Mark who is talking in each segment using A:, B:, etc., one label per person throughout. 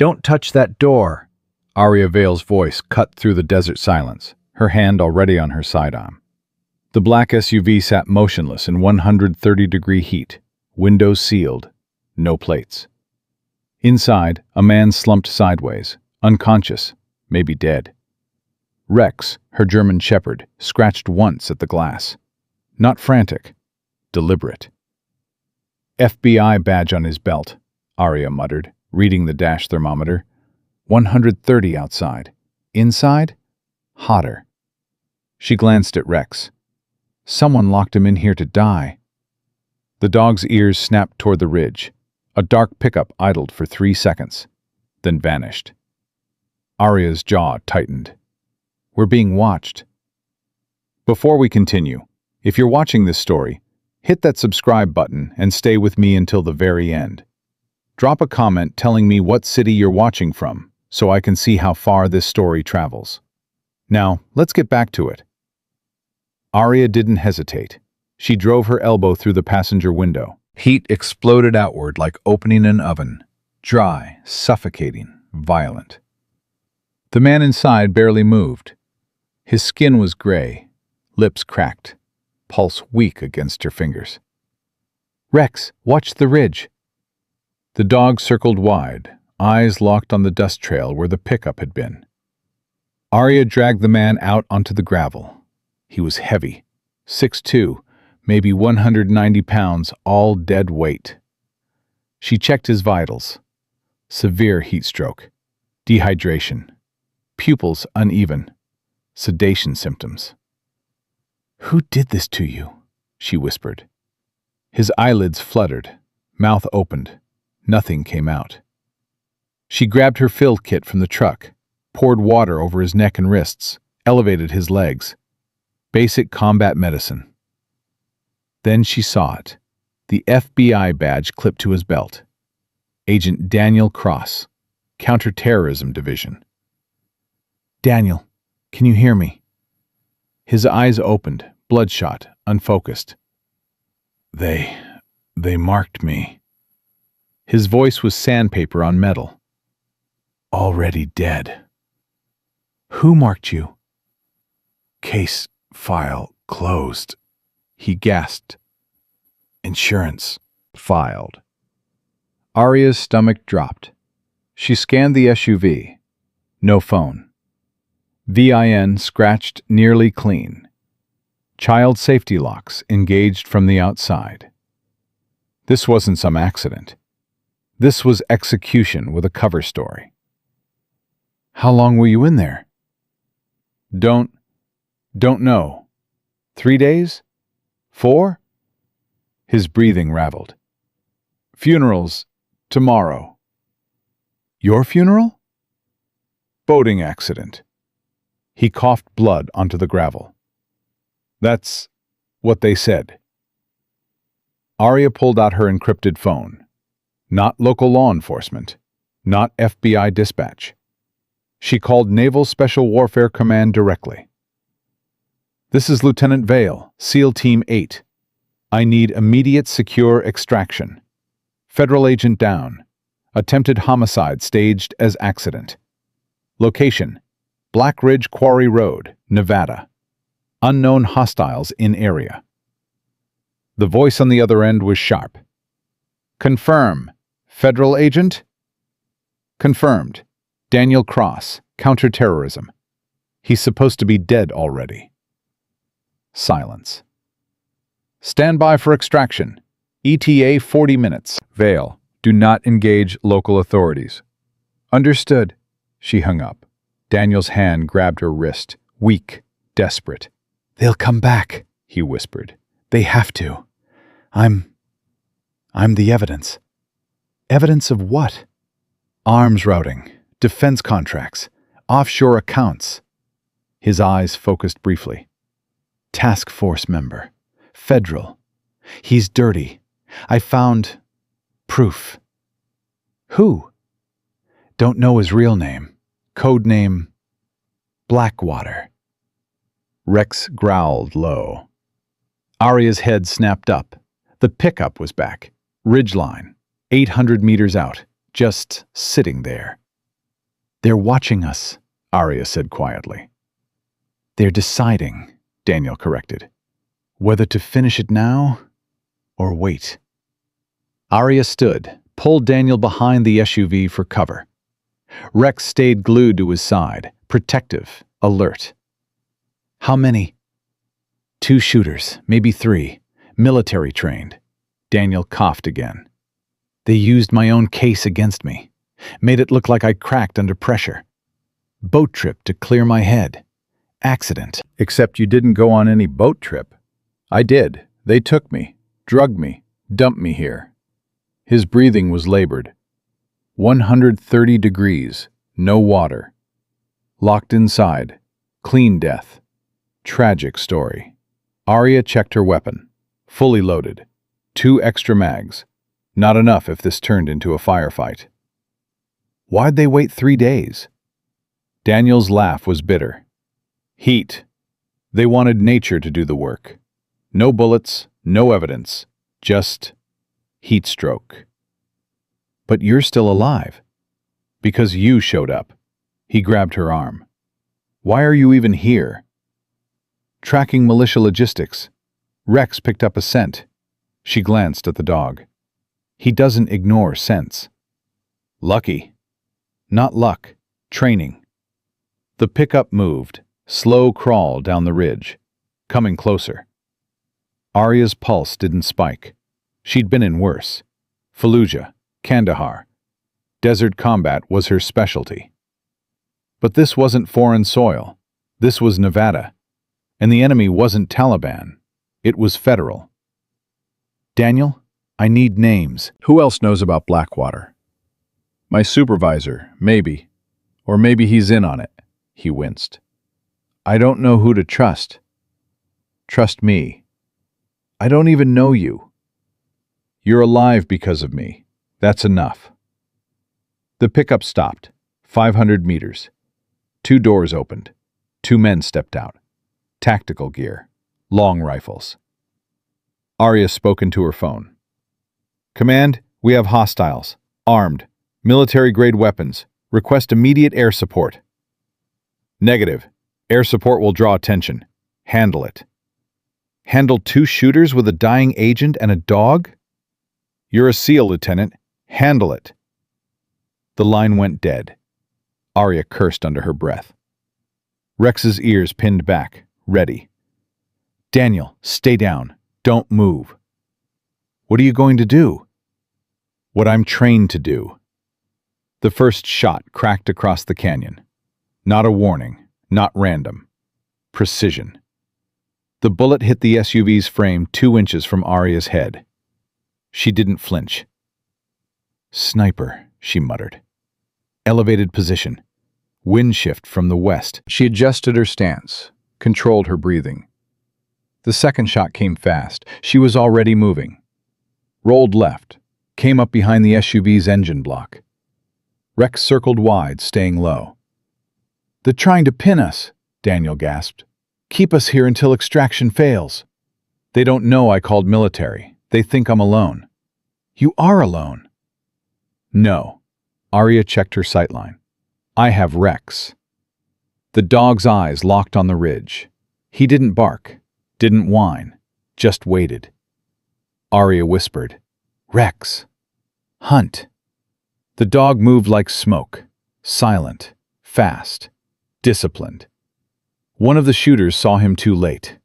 A: Don't touch that door! Arya Vale's voice cut through the desert silence, her hand already on her sidearm. The black SUV sat motionless in 130-degree heat, windows sealed, no plates. Inside, a man slumped sideways, unconscious, maybe dead. Rex, her German shepherd, scratched once at the glass. Not frantic, deliberate. FBI badge on his belt, Arya muttered, reading the dash thermometer. 130 outside. Inside? Hotter. She glanced at Rex. Someone locked him in here to die. The dog's ears snapped toward the ridge. A dark pickup idled for 3 seconds, then vanished. Arya's jaw tightened. We're being watched. Before we continue, if you're watching this story, hit that subscribe button and stay with me until the very end. Drop a comment telling me what city you're watching from, so I can see how far this story travels. Now, let's get back to it. Arya didn't hesitate. She drove her elbow through the passenger window. Heat exploded outward like opening an oven. Dry, suffocating, violent. The man inside barely moved. His skin was gray, lips cracked, pulse weak against her fingers. Rex, watch the ridge. The dog circled wide, eyes locked on the dust trail where the pickup had been. Arya dragged the man out onto the gravel. He was heavy, 6'2", maybe 190 pounds, all dead weight. She checked his vitals. Severe heat stroke, dehydration, pupils uneven, sedation symptoms. "Who did this to you?" she whispered. His eyelids fluttered, mouth opened. Nothing came out. She grabbed her fill kit from the truck, poured water over his neck and wrists, elevated his legs. Basic combat medicine. Then she saw it, the FBI badge clipped to his belt. Agent Daniel Cross, Counterterrorism Division. "Daniel, can you hear me?" His eyes opened, bloodshot, unfocused. They marked me." His voice was sandpaper on metal. "Already dead." "Who marked you?" "Case file closed," he gasped. "Insurance filed." Arya's stomach dropped. She scanned the SUV. No phone. VIN scratched nearly clean. Child safety locks engaged from the outside. This wasn't some accident. This was execution with a cover story. "How long were you in there?" Don't know. 3 days? 4? His breathing raveled. "Funerals tomorrow." "Your funeral?" "Boating accident." He coughed blood onto the gravel. "That's what they said." Arya pulled out her encrypted phone. Not local law enforcement. Not FBI dispatch. She called Naval Special Warfare Command directly. "This is Lieutenant Vale, SEAL Team 8. I need immediate secure extraction. Federal agent down. Attempted homicide staged as accident. Location: Black Ridge Quarry Road, Nevada. Unknown hostiles in area." The voice on the other end was sharp. "Confirm. Federal agent?" "Confirmed. Daniel Cross, Counterterrorism. He's supposed to be dead already." Silence. "Stand by for extraction. ETA 40 minutes. Vale, do not engage local authorities." "Understood." She hung up. Daniel's hand grabbed her wrist, weak, desperate. "They'll come back," he whispered. "They have to. I'm the evidence." "Evidence of what?" "Arms routing, defense contracts, offshore accounts." His eyes focused briefly. "Task force member. Federal. He's dirty. I found proof." "Who?" "Don't know his real name. Code name Blackwater." Rex growled low. Arya's head snapped up. The pickup was back. Ridgeline, 800 meters out, just sitting there. They're watching us, Arya said quietly. They're deciding, Daniel corrected, whether to finish it now or wait. Arya stood, pulled Daniel behind the SUV for cover. Rex stayed glued to his side, protective, alert. How many? 2 shooters, maybe 3, military trained. Daniel coughed again. They used my own case against me, made it look like I cracked under pressure. Boat trip to clear my head. Accident. Except you didn't go on any boat trip. I did. They took me, drugged me, dumped me here. His breathing was labored. 130 degrees, no water. Locked inside, clean death. Tragic story. Arya checked her weapon. Fully loaded. 2 extra mags. Not enough if this turned into a firefight. Why'd they wait 3 days? Daniel's laugh was bitter. Heat. They wanted nature to do the work. No bullets, no evidence. Just heat stroke. But you're still alive. Because you showed up. He grabbed her arm. Why are you even here? Tracking militia logistics. Rex picked up a scent. She glanced at the dog. He doesn't ignore scents. Lucky. Not luck. Training. The pickup moved, slow crawl down the ridge, coming closer. Arya's pulse didn't spike. She'd been in worse. Fallujah, Kandahar. Desert combat was her specialty. But this wasn't foreign soil. This was Nevada. And the enemy wasn't Taliban. It was federal. Daniel, I need names. Who else knows about Blackwater? My supervisor, maybe. Or maybe he's in on it. He winced. I don't know who to trust. Trust me. I don't even know you. You're alive because of me. That's enough. The pickup stopped. 500 meters. 2 doors opened. 2 men stepped out. Tactical gear. Long rifles. Arya spoke into her phone. Command, we have hostiles. Armed. Military-grade weapons. Request immediate air support. Negative. Air support will draw attention. Handle it. Handle 2 shooters with a dying agent and a dog? You're a SEAL, Lieutenant. Handle it. The line went dead. Arya cursed under her breath. Rex's ears pinned back, ready. Daniel, stay down. Don't move. What are you going to do? What I'm trained to do. The first shot cracked across the canyon. Not a warning, not random. Precision. The bullet hit the SUV's frame 2 inches from Arya's head. She didn't flinch. Sniper, she muttered. Elevated position. Wind shift from the west. She adjusted her stance, controlled her breathing. The second shot came fast. She was already moving. Rolled left, came up behind the SUV's engine block. Rex circled wide, staying low. They're trying to pin us, Daniel gasped. Keep us here until extraction fails. They don't know I called military. They think I'm alone. You are alone. No. Arya checked her sightline. I have Rex. The dog's eyes locked on the ridge. He didn't bark, didn't whine, just waited. Arya whispered, Rex. Hunt. The dog moved like smoke, silent, fast, disciplined. One of the shooters saw him too late.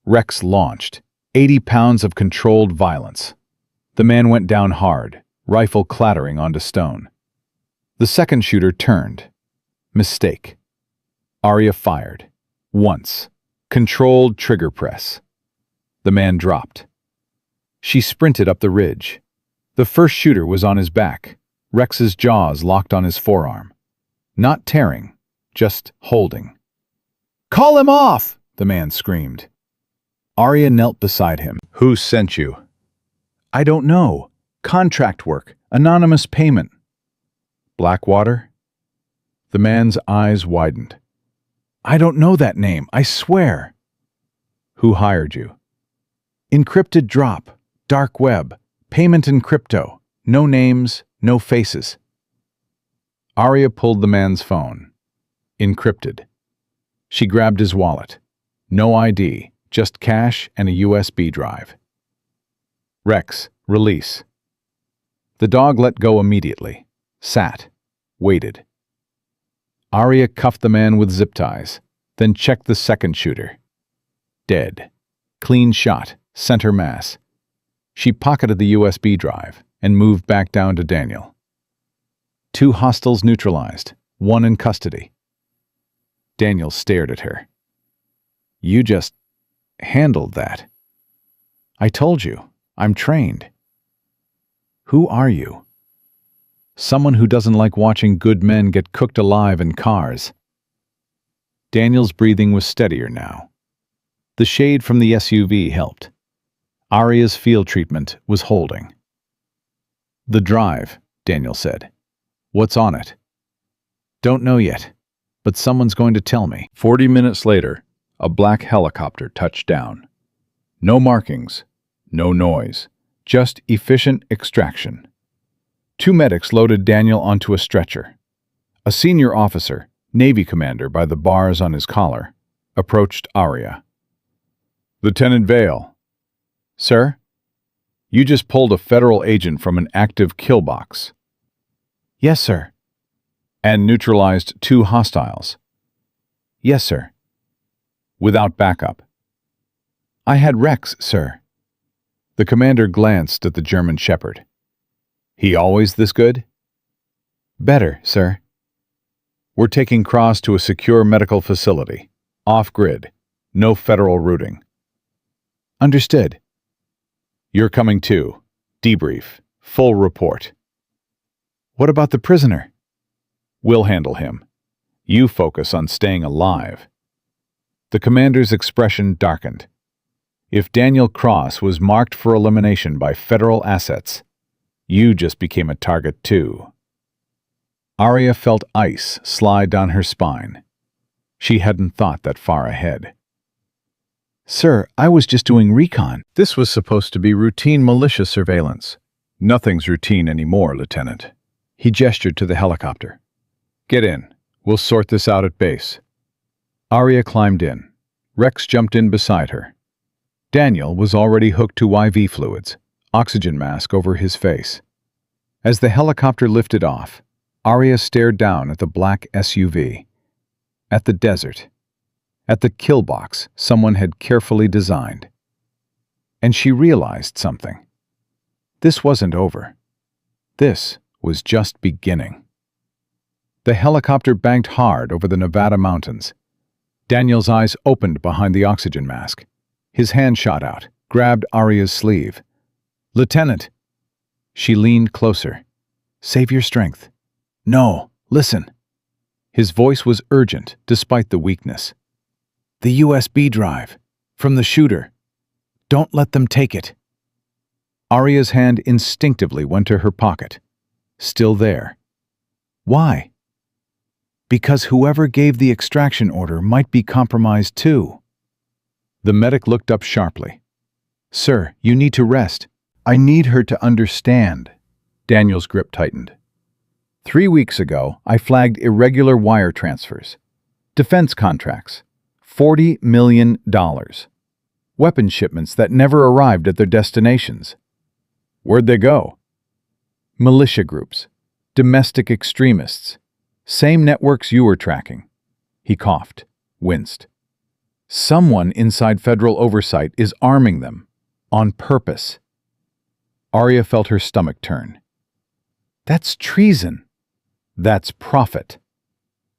A: Rex launched, 80 pounds of controlled violence. The man went down hard, rifle clattering onto stone. The second shooter turned. Mistake. Arya fired. Once. Controlled trigger press. The man dropped. She sprinted up the ridge. The first shooter was on his back. Rex's jaws locked on his forearm. Not tearing, just holding. Call him off! The man screamed. Arya knelt beside him. Who sent you? I don't know. Contract work. Anonymous payment. Blackwater? The man's eyes widened. I don't know that name, I swear. Who hired you? Encrypted drop. Dark web. Payment in crypto. No names, no faces. Arya pulled the man's phone. Encrypted. She grabbed his wallet. No ID, just cash and a USB drive. Rex, release. The dog let go immediately. Sat. Waited. Arya cuffed the man with zip ties, then checked the second shooter. Dead. Clean shot, center mass. She pocketed the USB drive and moved back down to Daniel. 2 hostiles neutralized, 1 in custody. Daniel stared at her. You just handled that. I told you, I'm trained. Who are you? Someone who doesn't like watching good men get cooked alive in cars. Daniel's breathing was steadier now. The shade from the SUV helped. Arya's field treatment was holding. The drive, Daniel said. What's on it? Don't know yet, but someone's going to tell me. 40 minutes later, a black helicopter touched down. No markings, no noise, just efficient extraction. 2 medics loaded Daniel onto a stretcher. A senior officer, Navy commander by the bars on his collar, approached Arya. Lieutenant Vale. Sir? You just pulled a federal agent from an active kill box. Yes, sir. And neutralized 2 hostiles. Yes, sir. Without backup. I had Rex, sir. The commander glanced at the German shepherd. He always this good? Better, sir. We're taking Cross to a secure medical facility. Off-grid. No federal routing. Understood. You're coming too. Debrief. Full report. What about the prisoner? We'll handle him. You focus on staying alive. The commander's expression darkened. If Daniel Cross was marked for elimination by federal assets, you just became a target too. Arya felt ice slide down her spine. She hadn't thought that far ahead. Sir, I was just doing recon. This was supposed to be routine militia surveillance. Nothing's routine anymore, Lieutenant. He gestured to the helicopter. Get in. We'll sort this out at base. Arya climbed in. Rex jumped in beside her. Daniel was already hooked to IV fluids, oxygen mask over his face. As the helicopter lifted off, Arya stared down at the black SUV, at the desert, at the kill box someone had carefully designed. And she realized something. This wasn't over. This was just beginning. The helicopter banked hard over the Nevada mountains. Daniel's eyes opened behind the oxygen mask. His hand shot out, grabbed Arya's sleeve. Lieutenant! She leaned closer. Save your strength. No, listen. His voice was urgent, despite the weakness. The USB drive. From the shooter. Don't let them take it. Arya's hand instinctively went to her pocket. Still there. Why? Because whoever gave the extraction order might be compromised too. The medic looked up sharply. Sir, you need to rest. I need her to understand. Daniel's grip tightened. 3 weeks ago, I flagged irregular wire transfers. Defense contracts. $40 million. Weapon shipments that never arrived at their destinations. Where'd they go? Militia groups. Domestic extremists. Same networks you were tracking. He coughed, winced. Someone inside federal oversight is arming them. On purpose. Arya felt her stomach turn. That's treason. That's profit.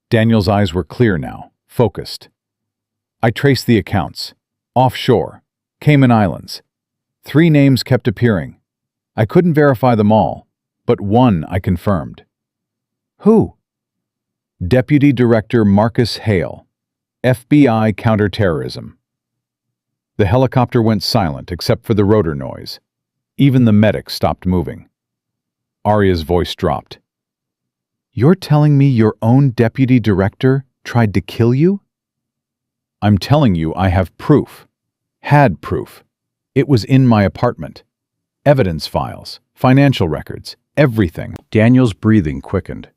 A: Daniel's eyes were clear now, focused. I traced the accounts. Offshore. Cayman Islands. 3 names kept appearing. I couldn't verify them all, but one I confirmed. Who? Deputy Director Marcus Hale, FBI Counterterrorism. The helicopter went silent except for the rotor noise. Even the medic stopped moving. Arya's voice dropped. You're telling me your own deputy director tried to kill you? I'm telling you I have proof. Had proof. It was in my apartment. Evidence files, financial records, everything. Daniel's breathing quickened.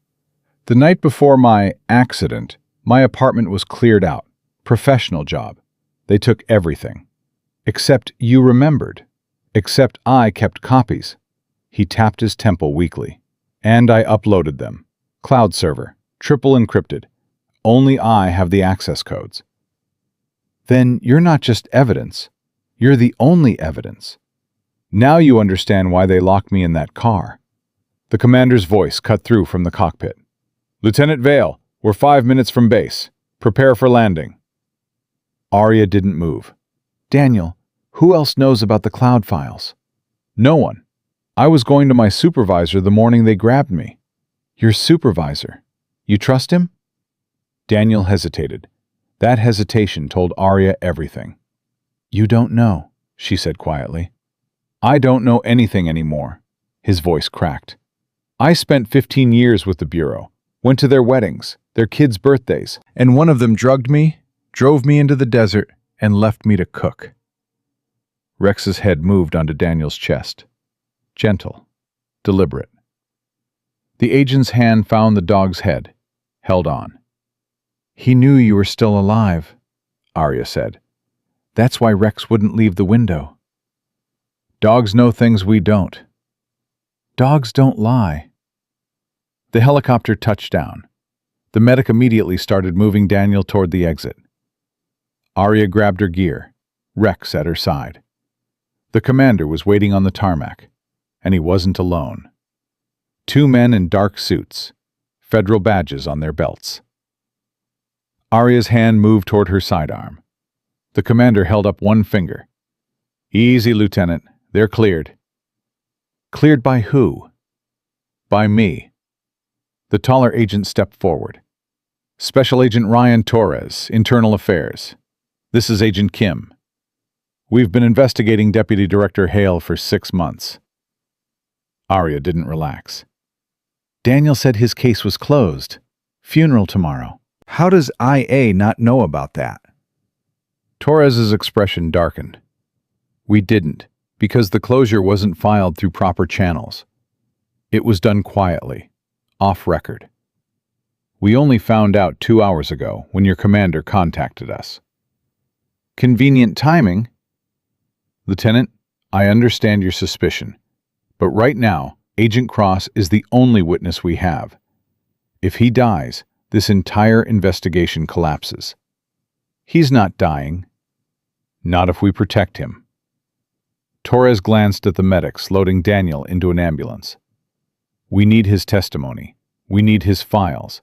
A: The night before my accident, my apartment was cleared out. Professional job. They took everything. Except you remembered. Except I kept copies. He tapped his temple weakly. And I uploaded them. Cloud server. Triple encrypted. Only I have the access codes. Then you're not just evidence. You're the only evidence. Now you understand why they locked me in that car. The commander's voice cut through from the cockpit. Lieutenant Vale, we're 5 minutes from base. Prepare for landing. Arya didn't move. Daniel, who else knows about the cloud files? No one. I was going to my supervisor the morning they grabbed me. Your supervisor? You trust him? Daniel hesitated. That hesitation told Arya everything. You don't know, she said quietly. I don't know anything anymore. His voice cracked. I spent 15 years with the Bureau, went to their weddings, their kids' birthdays, and one of them drugged me, drove me into the desert, and left me to cook. Rex's head moved onto Daniel's chest. Gentle, deliberate. The agent's hand found the dog's head, held on. He knew you were still alive, Arya said. That's why Rex wouldn't leave the window. Dogs know things we don't. Dogs don't lie. The helicopter touched down. The medic immediately started moving Daniel toward the exit. Arya grabbed her gear, Rex at her side. The commander was waiting on the tarmac, and he wasn't alone. 2 men in dark suits, federal badges on their belts. Arya's hand moved toward her sidearm. The commander held up one finger. Easy, Lieutenant. They're cleared. Cleared by who? By me. The taller agent stepped forward. Special Agent Ryan Torres, Internal Affairs. This is Agent Kim. We've been investigating Deputy Director Hale for 6 months. Arya didn't relax. Daniel said his case was closed. Funeral tomorrow. How does IA not know about that? Torres's expression darkened. We didn't, because the closure wasn't filed through proper channels. It was done quietly, off record. We only found out 2 hours ago when your commander contacted us. Convenient timing. Lieutenant, I understand your suspicion, but right now, Agent Cross is the only witness we have. If he dies, this entire investigation collapses. He's not dying. Not if we protect him. Torres glanced at the medics loading Daniel into an ambulance. We need his testimony. We need his files.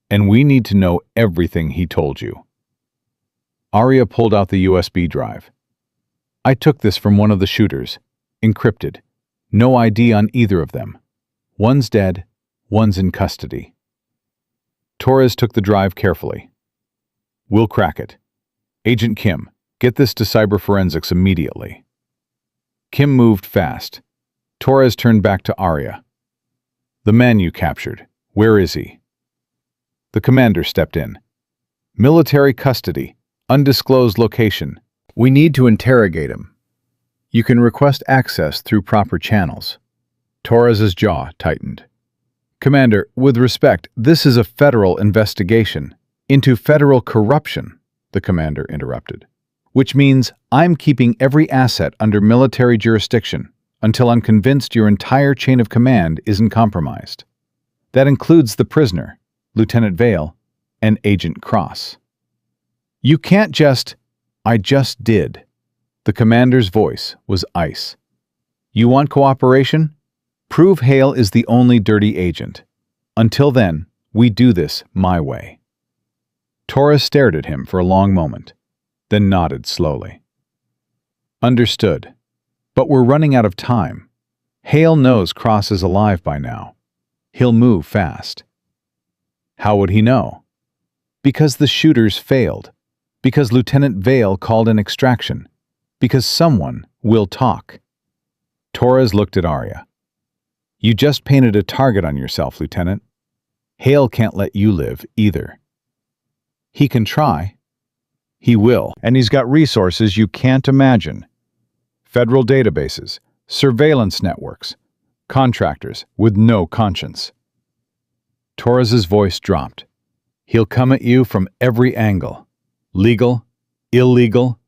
A: And we need to know everything he told you. Arya pulled out the USB drive. I took this from one of the shooters. Encrypted. No ID on either of them. One's dead, one's in custody. Torres took the drive carefully. We'll crack it. Agent Kim, get this to cyber forensics immediately. Kim moved fast. Torres turned back to Arya. The man you captured, where is he? The commander stepped in. Military custody, undisclosed location. We need to interrogate him. You can request access through proper channels. Torres's jaw tightened. Commander, with respect, this is a federal investigation into federal corruption, the commander interrupted, which means I'm keeping every asset under military jurisdiction until I'm convinced your entire chain of command isn't compromised. That includes the prisoner, Lieutenant Vale, and Agent Cross. You can't just... I just did. The commander's voice was ice. You want cooperation? Prove Hale is the only dirty agent. Until then, we do this my way. Torres stared at him for a long moment, then nodded slowly. Understood. But we're running out of time. Hale knows Cross is alive by now. He'll move fast. How would he know? Because the shooters failed. Because Lieutenant Vale called an extraction. Because someone will talk. Torres looked at Arya. You just painted a target on yourself, Lieutenant. Hale can't let you live, either. He can try. He will, and he's got resources you can't imagine. Federal databases, surveillance networks, contractors with no conscience. Torres's voice dropped. He'll come at you from every angle. Legal, illegal.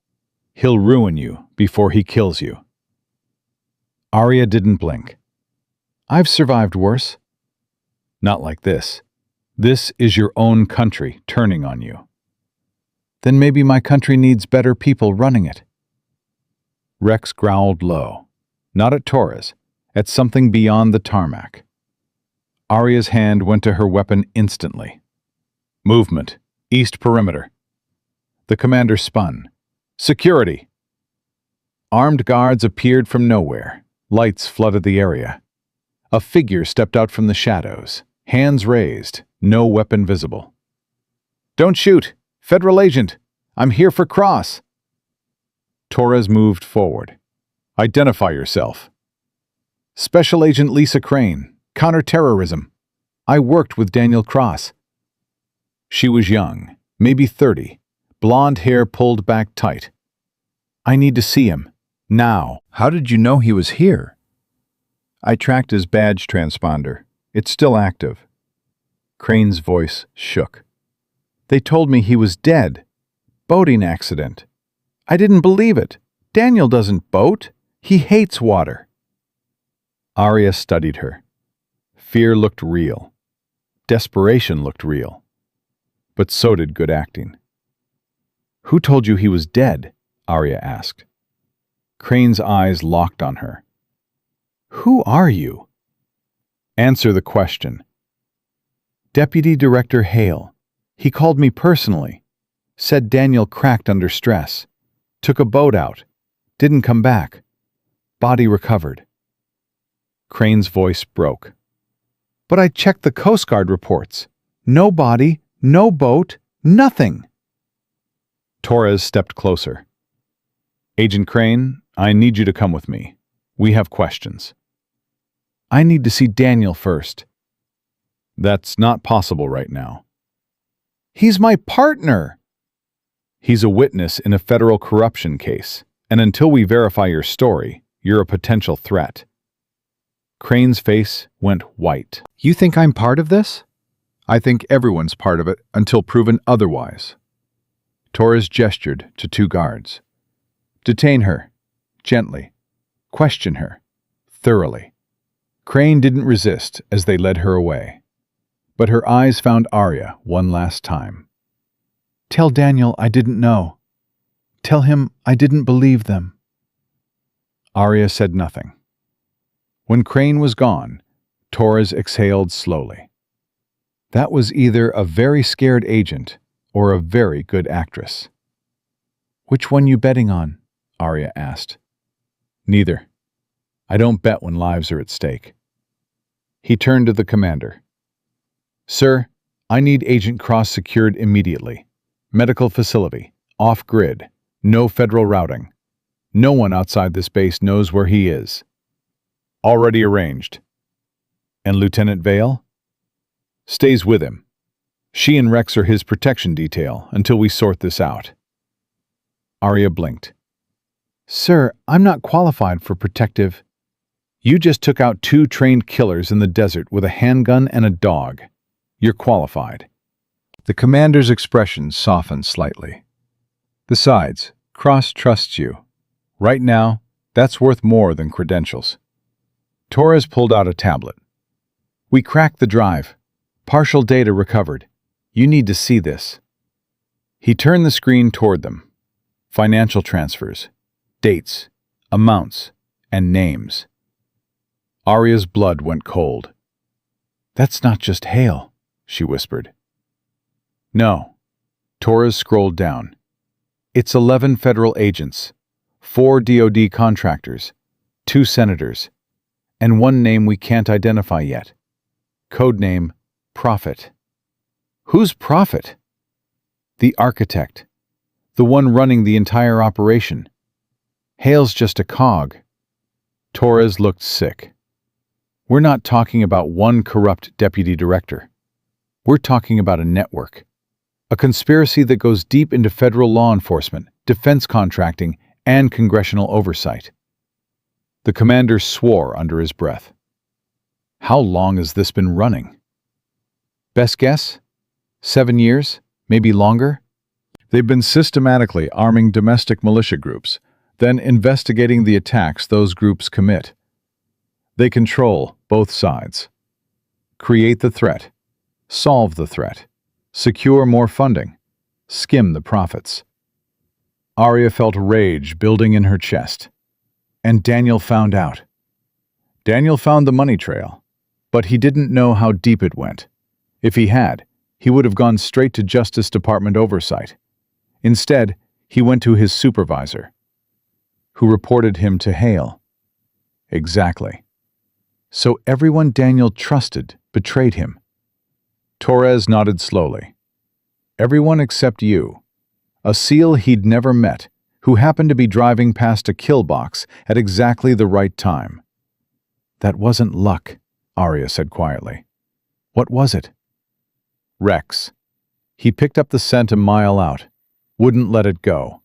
A: He'll ruin you before he kills you. Arya didn't blink. I've survived worse. Not like this. This is your own country turning on you. Then maybe my country needs better people running it. Rex growled low, not at Torres, at something beyond the tarmac. Arya's hand went to her weapon instantly. Movement. East perimeter. The commander spun. Security! Armed guards appeared from nowhere. Lights flooded the area. A figure stepped out from the shadows, hands raised, no weapon visible. Don't shoot! Federal agent! I'm here for Cross! Torres moved forward. Identify yourself. Special Agent Lisa Crane, counterterrorism. I worked with Daniel Cross. She was young, maybe 30, blonde hair pulled back tight. I need to see him. Now.
B: How did you know he was here?
A: I tracked his badge transponder. It's still active. Crane's voice shook. They told me he was dead. Boating accident. I didn't believe it. Daniel doesn't boat. He hates water. Arya studied her. Fear looked real. Desperation looked real. But so did good acting. Who told you he was dead? Arya asked. Crane's eyes locked on her. Who are you? Answer the question. Deputy Director Hale. He called me personally. Said Daniel cracked under stress. Took a boat out. Didn't come back. Body recovered. Crane's voice broke. But I checked the Coast Guard reports. No body, no boat, nothing. Torres stepped closer. Agent Crane, I need you to come with me. We have questions. I need to see Daniel first. That's not possible right now. He's my partner. He's a witness in a federal corruption case, and until we verify your story, you're a potential threat. Crane's face went white. You think I'm part of this? I think everyone's part of it until proven otherwise. Torres gestured to two guards. Detain her, gently. Question her, thoroughly. Crane didn't resist as they led her away. But her eyes found Arya one last time. Tell Daniel I didn't know. Tell him I didn't believe them. Arya said nothing. When Crane was gone, Torres exhaled slowly. That was either a very scared agent or a very good actress. Which one you betting on? Arya asked. Neither. I don't bet when lives are at stake. He turned to the commander. Sir, I need Agent Cross secured immediately. Medical facility, off-grid, no federal routing. No one outside this base knows where he is. Already arranged. And Lieutenant Vale? Stays with him. She and Rex are his protection detail until we sort this out. Arya blinked. Sir, I'm not qualified for protective. You just took out 2 trained killers in the desert with a handgun and a dog. You're qualified. The commander's expression softened slightly. Besides, Cross trusts you. Right now, that's worth more than credentials. Torres pulled out a tablet. We cracked the drive. Partial data recovered. You need to see this. He turned the screen toward them. Financial transfers, dates, amounts, and names. Arya's blood went cold. That's not just Hale, she whispered. No. Torres scrolled down. It's 11 federal agents, 4 DoD contractors, 2 senators, and 1 name we can't identify yet. Codename Prophet. Who's Prophet? The architect. The one running the entire operation. Hale's just a cog. Torres looked sick. We're not talking about one corrupt deputy director. We're talking about a network. A conspiracy that goes deep into federal law enforcement, defense contracting, and congressional oversight. The commander swore under his breath. How long has this been running? Best guess? 7 years? Maybe longer? They've been systematically arming domestic militia groups, then investigating the attacks those groups commit. They control both sides. Create the threat, solve the threat, secure more funding, skim the profits. Arya felt rage building in her chest. And Daniel found out. Daniel found the money trail, but he didn't know how deep it went. If he had, he would have gone straight to Justice Department oversight. Instead, he went to his supervisor, who reported him to Hale. Exactly. So everyone Daniel trusted betrayed him. Torres nodded slowly. Everyone except you, a SEAL he'd never met, who happened to be driving past a kill box at exactly the right time. That wasn't luck, Arya said quietly. What was it? Rex. He picked up the scent a mile out, wouldn't let it go.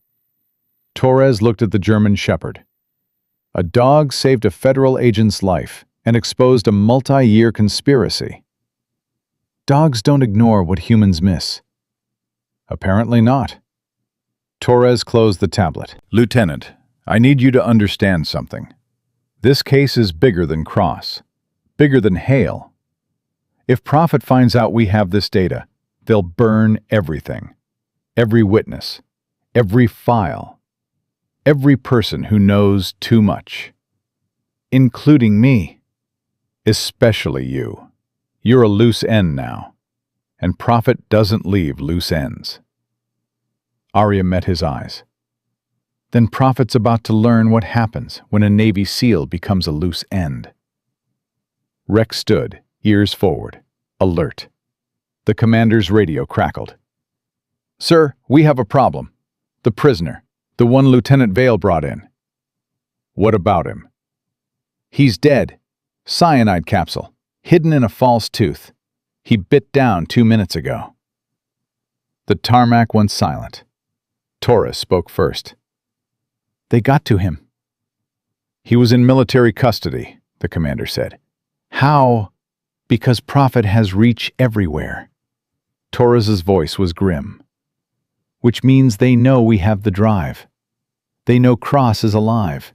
A: Torres looked at the German shepherd. A dog saved a federal agent's life and exposed a multi-year conspiracy. Dogs don't ignore what humans miss. Apparently not. Torres closed the tablet. Lieutenant, I need you to understand something. This case is bigger than Cross, bigger than Hale. If Prophet finds out we have this data, they'll burn everything. Every witness, every file, every person who knows too much. Including me. Especially you. You're a loose end now, and Prophet doesn't leave loose ends. Arya met his eyes. Then Prophet's about to learn what happens when a Navy SEAL becomes a loose end. Rex stood, ears forward, alert. The commander's radio crackled. Sir, we have a problem. The prisoner, the one Lieutenant Vale brought in. What about him? He's dead. Cyanide capsule, hidden in a false tooth. He bit down 2 minutes ago. The tarmac went silent. Torres spoke first. They got to him. He was in military custody, the commander said. How? Because Prophet has reach everywhere. Torres's voice was grim. Which means they know we have the drive. They know Cross is alive.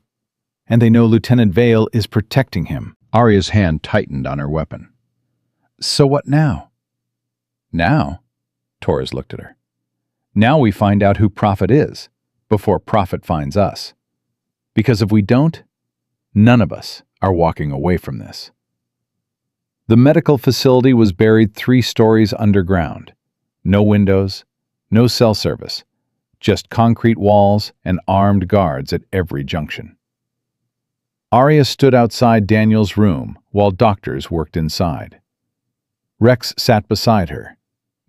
A: And they know Lieutenant Vale is protecting him. Arya's hand tightened on her weapon. So what now? Now? Torres looked at her. Now we find out who Prophet is, before Prophet finds us. Because if we don't, none of us are walking away from this. The medical facility was buried 3 stories underground. No windows, no cell service, just concrete walls and armed guards at every junction. Arya stood outside Daniel's room while doctors worked inside. Rex sat beside her,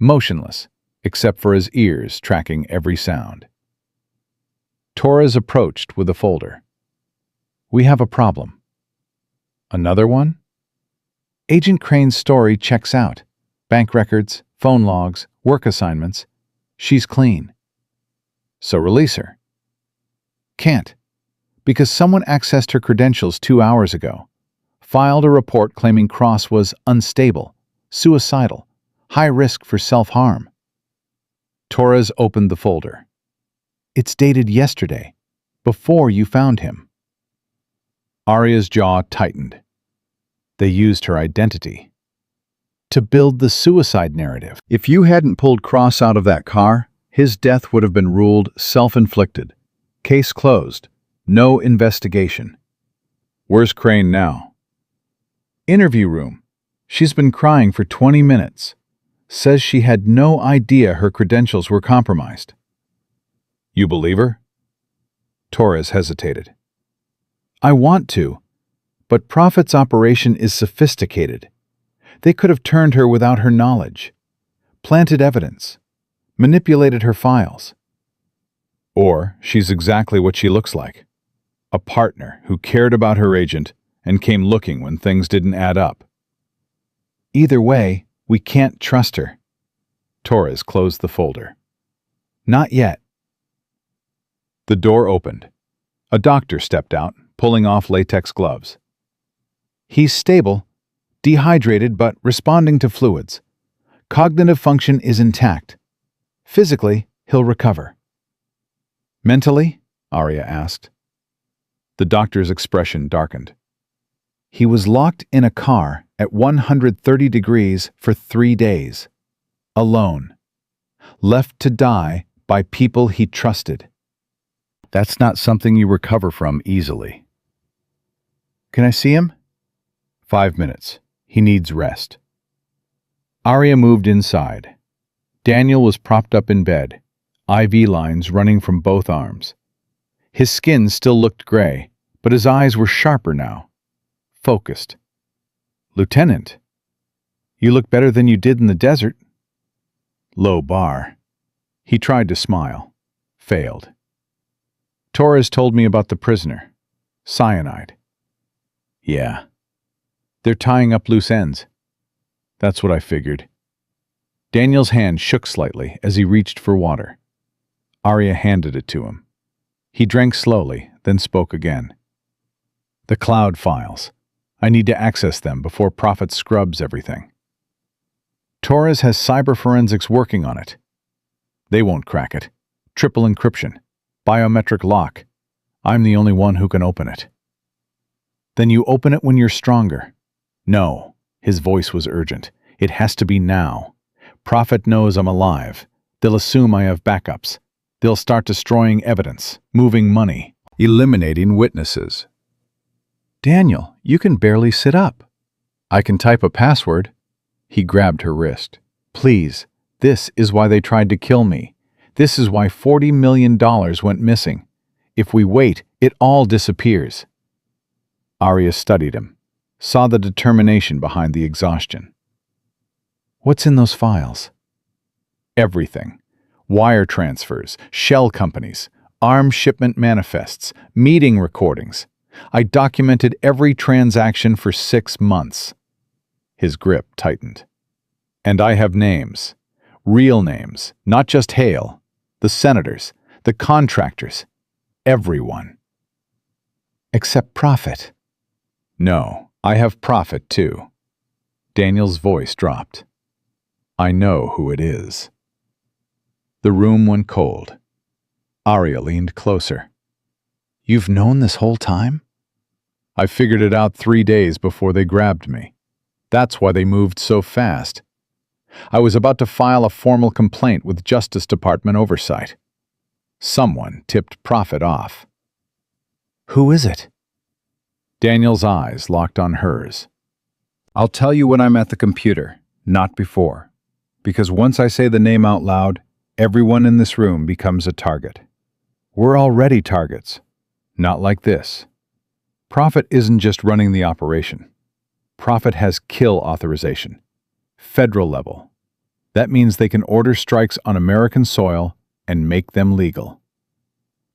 A: motionless, except for his ears tracking every sound. Torres approached with a folder. We have a problem. Another one? Agent Crane's story checks out. Bank records, phone logs, work assignments. She's clean. So release her. Can't. Because someone accessed her credentials 2 hours ago, filed a report claiming Cross was unstable, suicidal, high risk for self-harm. Torres opened the folder. It's dated yesterday, before you found him. Arya's jaw tightened. They used her identity to build the suicide narrative. If you hadn't pulled Cross out of that car, his death would have been ruled self-inflicted. Case closed. No investigation. Where's Crane now? Interview room. She's been crying for 20 minutes. Says she had no idea her credentials were compromised. You believe her? Torres hesitated. I want to, but Prophet's operation is sophisticated. They could have turned her without her knowledge, planted evidence, manipulated her files. Or she's exactly what she looks like. A partner who cared about her agent and came looking when things didn't add up. Either way, we can't trust her. Torres closed the folder. Not yet. The door opened. A doctor stepped out, pulling off latex gloves. He's stable, dehydrated but responding to fluids. Cognitive function is intact. Physically, he'll recover. Mentally? Arya asked. The doctor's expression darkened. He was locked in a car at 130 degrees for 3 days. Alone. Left to die by people he trusted. That's not something you recover from easily. Can I see him? 5 minutes. He needs rest. Arya moved inside. Daniel was propped up in bed, IV lines running from both arms. His skin still looked gray, but his eyes were sharper now. Focused. Lieutenant, you look better than you did in the desert. Low bar. He tried to smile. Failed. Torres told me about the prisoner. Cyanide. Yeah. They're tying up loose ends. That's what I figured. Daniel's hand shook slightly as he reached for water. Arya handed it to him. He drank slowly, then spoke again. The cloud files. I need to access them before Prophet scrubs everything. Torres has cyber forensics working on it. They won't crack it. Triple encryption. Biometric lock. I'm the only one who can open it. Then you open it when you're stronger. No. His voice was urgent. It has to be now. Prophet knows I'm alive. They'll assume I have backups. They'll start destroying evidence, moving money, eliminating witnesses. Daniel, you can barely sit up. I can type a password. He grabbed her wrist. Please, this is why they tried to kill me. This is why $40 million went missing. If we wait, it all disappears. Arya studied him, saw the determination behind the exhaustion. What's in those files? Everything. Wire transfers, shell companies, arms shipment manifests, meeting recordings. I documented every transaction for 6 months. His grip tightened. And I have names. Real names, not just Hale. The senators, the contractors. Everyone. Except Prophet. No, I have Prophet too. Daniel's voice dropped. I know who it is. The room went cold. Arya leaned closer. You've known this whole time? I figured it out 3 days before they grabbed me. That's why they moved so fast. I was about to file a formal complaint with Justice Department oversight. Someone tipped Prophet off. Who is it? Daniel's eyes locked on hers. I'll tell you when I'm at the computer, not before. Because once I say the name out loud, everyone in this room becomes a target. We're already targets. Not like this. Prophet isn't just running the operation. Prophet has kill authorization. Federal level. That means they can order strikes on American soil and make them legal.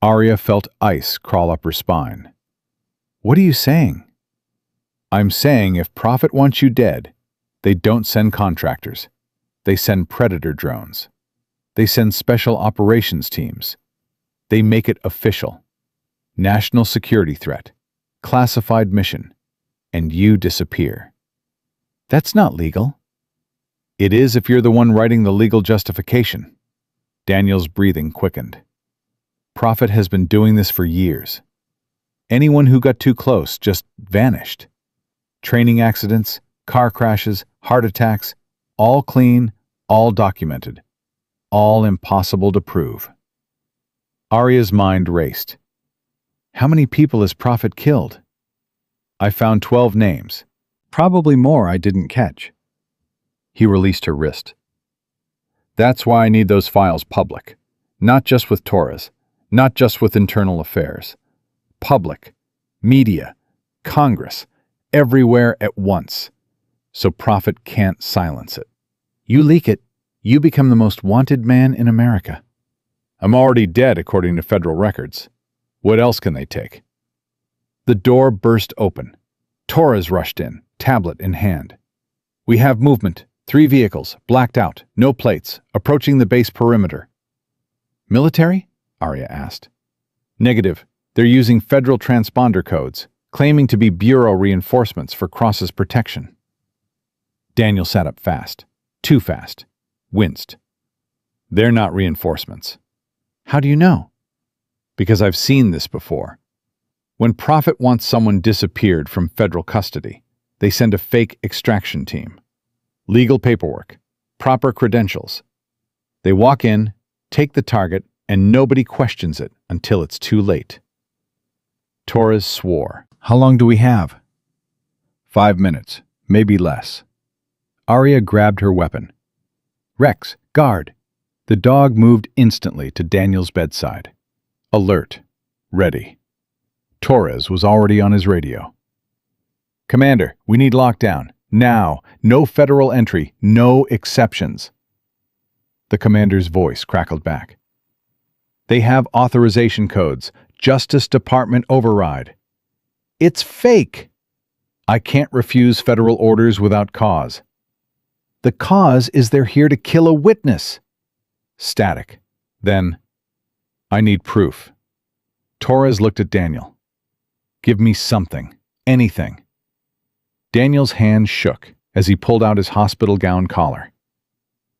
A: Arya felt ice crawl up her spine. What are you saying? I'm saying if Prophet wants you dead, they don't send contractors. They send predator drones. They send special operations teams. They make it official. National security threat. Classified mission. And you disappear. That's not legal. It is if you're the one writing the legal justification. Daniel's breathing quickened. Prophet has been doing this for years. Anyone who got too close just vanished. Training accidents, car crashes, heart attacks, all clean, all documented, all impossible to prove. Arya's mind raced. How many people has Prophet killed? I found 12 names. Probably more I didn't catch. He released her wrist. That's why I need those files public. Not just with Torres. Not just with internal affairs. Public. Media. Congress. Everywhere at once. So Prophet can't silence it. You leak it, you become the most wanted man in America. I'm already dead according to federal records. What else can they take? The door burst open. Torres rushed in, tablet in hand. We have movement. 3 vehicles, blacked out, no plates, approaching the base perimeter. Military? Arya asked. Negative. They're using federal transponder codes, claiming to be Bureau reinforcements for Cross's protection. Daniel sat up fast. Too fast. Winced. They're not reinforcements. How do you know? Because I've seen this before. When Prophet wants someone disappeared from federal custody, they send a fake extraction team. Legal paperwork, proper credentials. They walk in, take the target, and nobody questions it until it's too late. Torres swore.
B: How long do we have?
A: 5 minutes, maybe less. Arya grabbed her weapon. Rex, guard. The dog moved instantly to Daniel's bedside. Alert. Ready. Torres was already on his radio. Commander, we need lockdown. Now. No federal entry. No exceptions. The commander's voice crackled back. They have authorization codes. Justice Department override. It's fake. I can't refuse federal orders without cause. The cause is they're here to kill a witness. Static. Then, I need proof. Torres looked at Daniel. Give me something. Anything. Daniel's hand shook as he pulled out his hospital gown collar.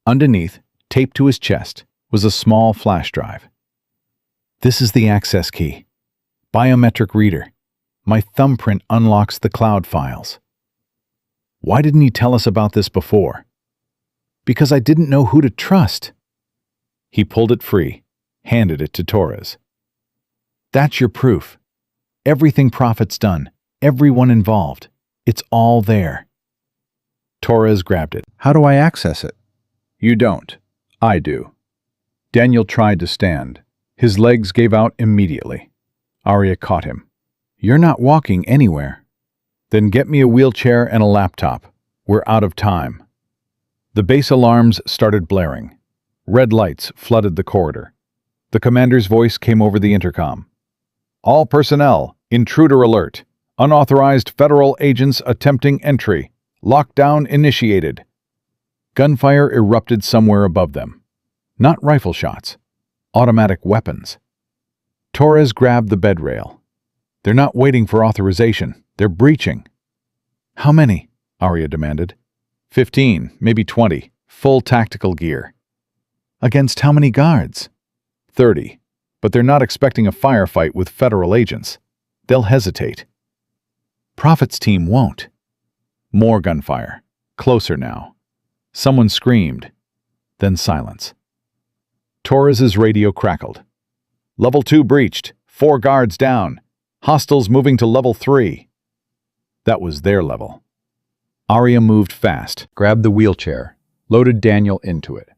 A: Underneath, taped to his chest, was a small flash drive. This is the access key. Biometric reader. My thumbprint unlocks the cloud files. Why didn't he tell us about this before? Because I didn't know who to trust. He pulled it free, handed it to Torres. That's your proof. Everything Prophet's done, everyone involved. It's all there. Torres grabbed it.
B: How do I access it?
A: You don't. I do. Daniel tried to stand. His legs gave out immediately. Arya caught him. You're not walking anywhere. Then get me a wheelchair and a laptop. We're out of time. The base alarms started blaring. Red lights flooded the corridor. The commander's voice came over the intercom. All personnel, intruder alert. Unauthorized federal agents attempting entry. Lockdown initiated. Gunfire erupted somewhere above them. Not rifle shots. Automatic weapons. Torres grabbed the bed rail. They're not waiting for authorization. They're breaching. How many? Arya demanded. 15, maybe 20. Full tactical gear. Against how many guards? 30. But they're not expecting a firefight with federal agents. They'll hesitate. Prophet's team won't. More gunfire. Closer now. Someone screamed. Then silence. Torres's radio crackled. Level 2 breached. 4 guards down. Hostiles moving to level 3. That was their level. Arya moved fast, grabbed the wheelchair, loaded Daniel into it.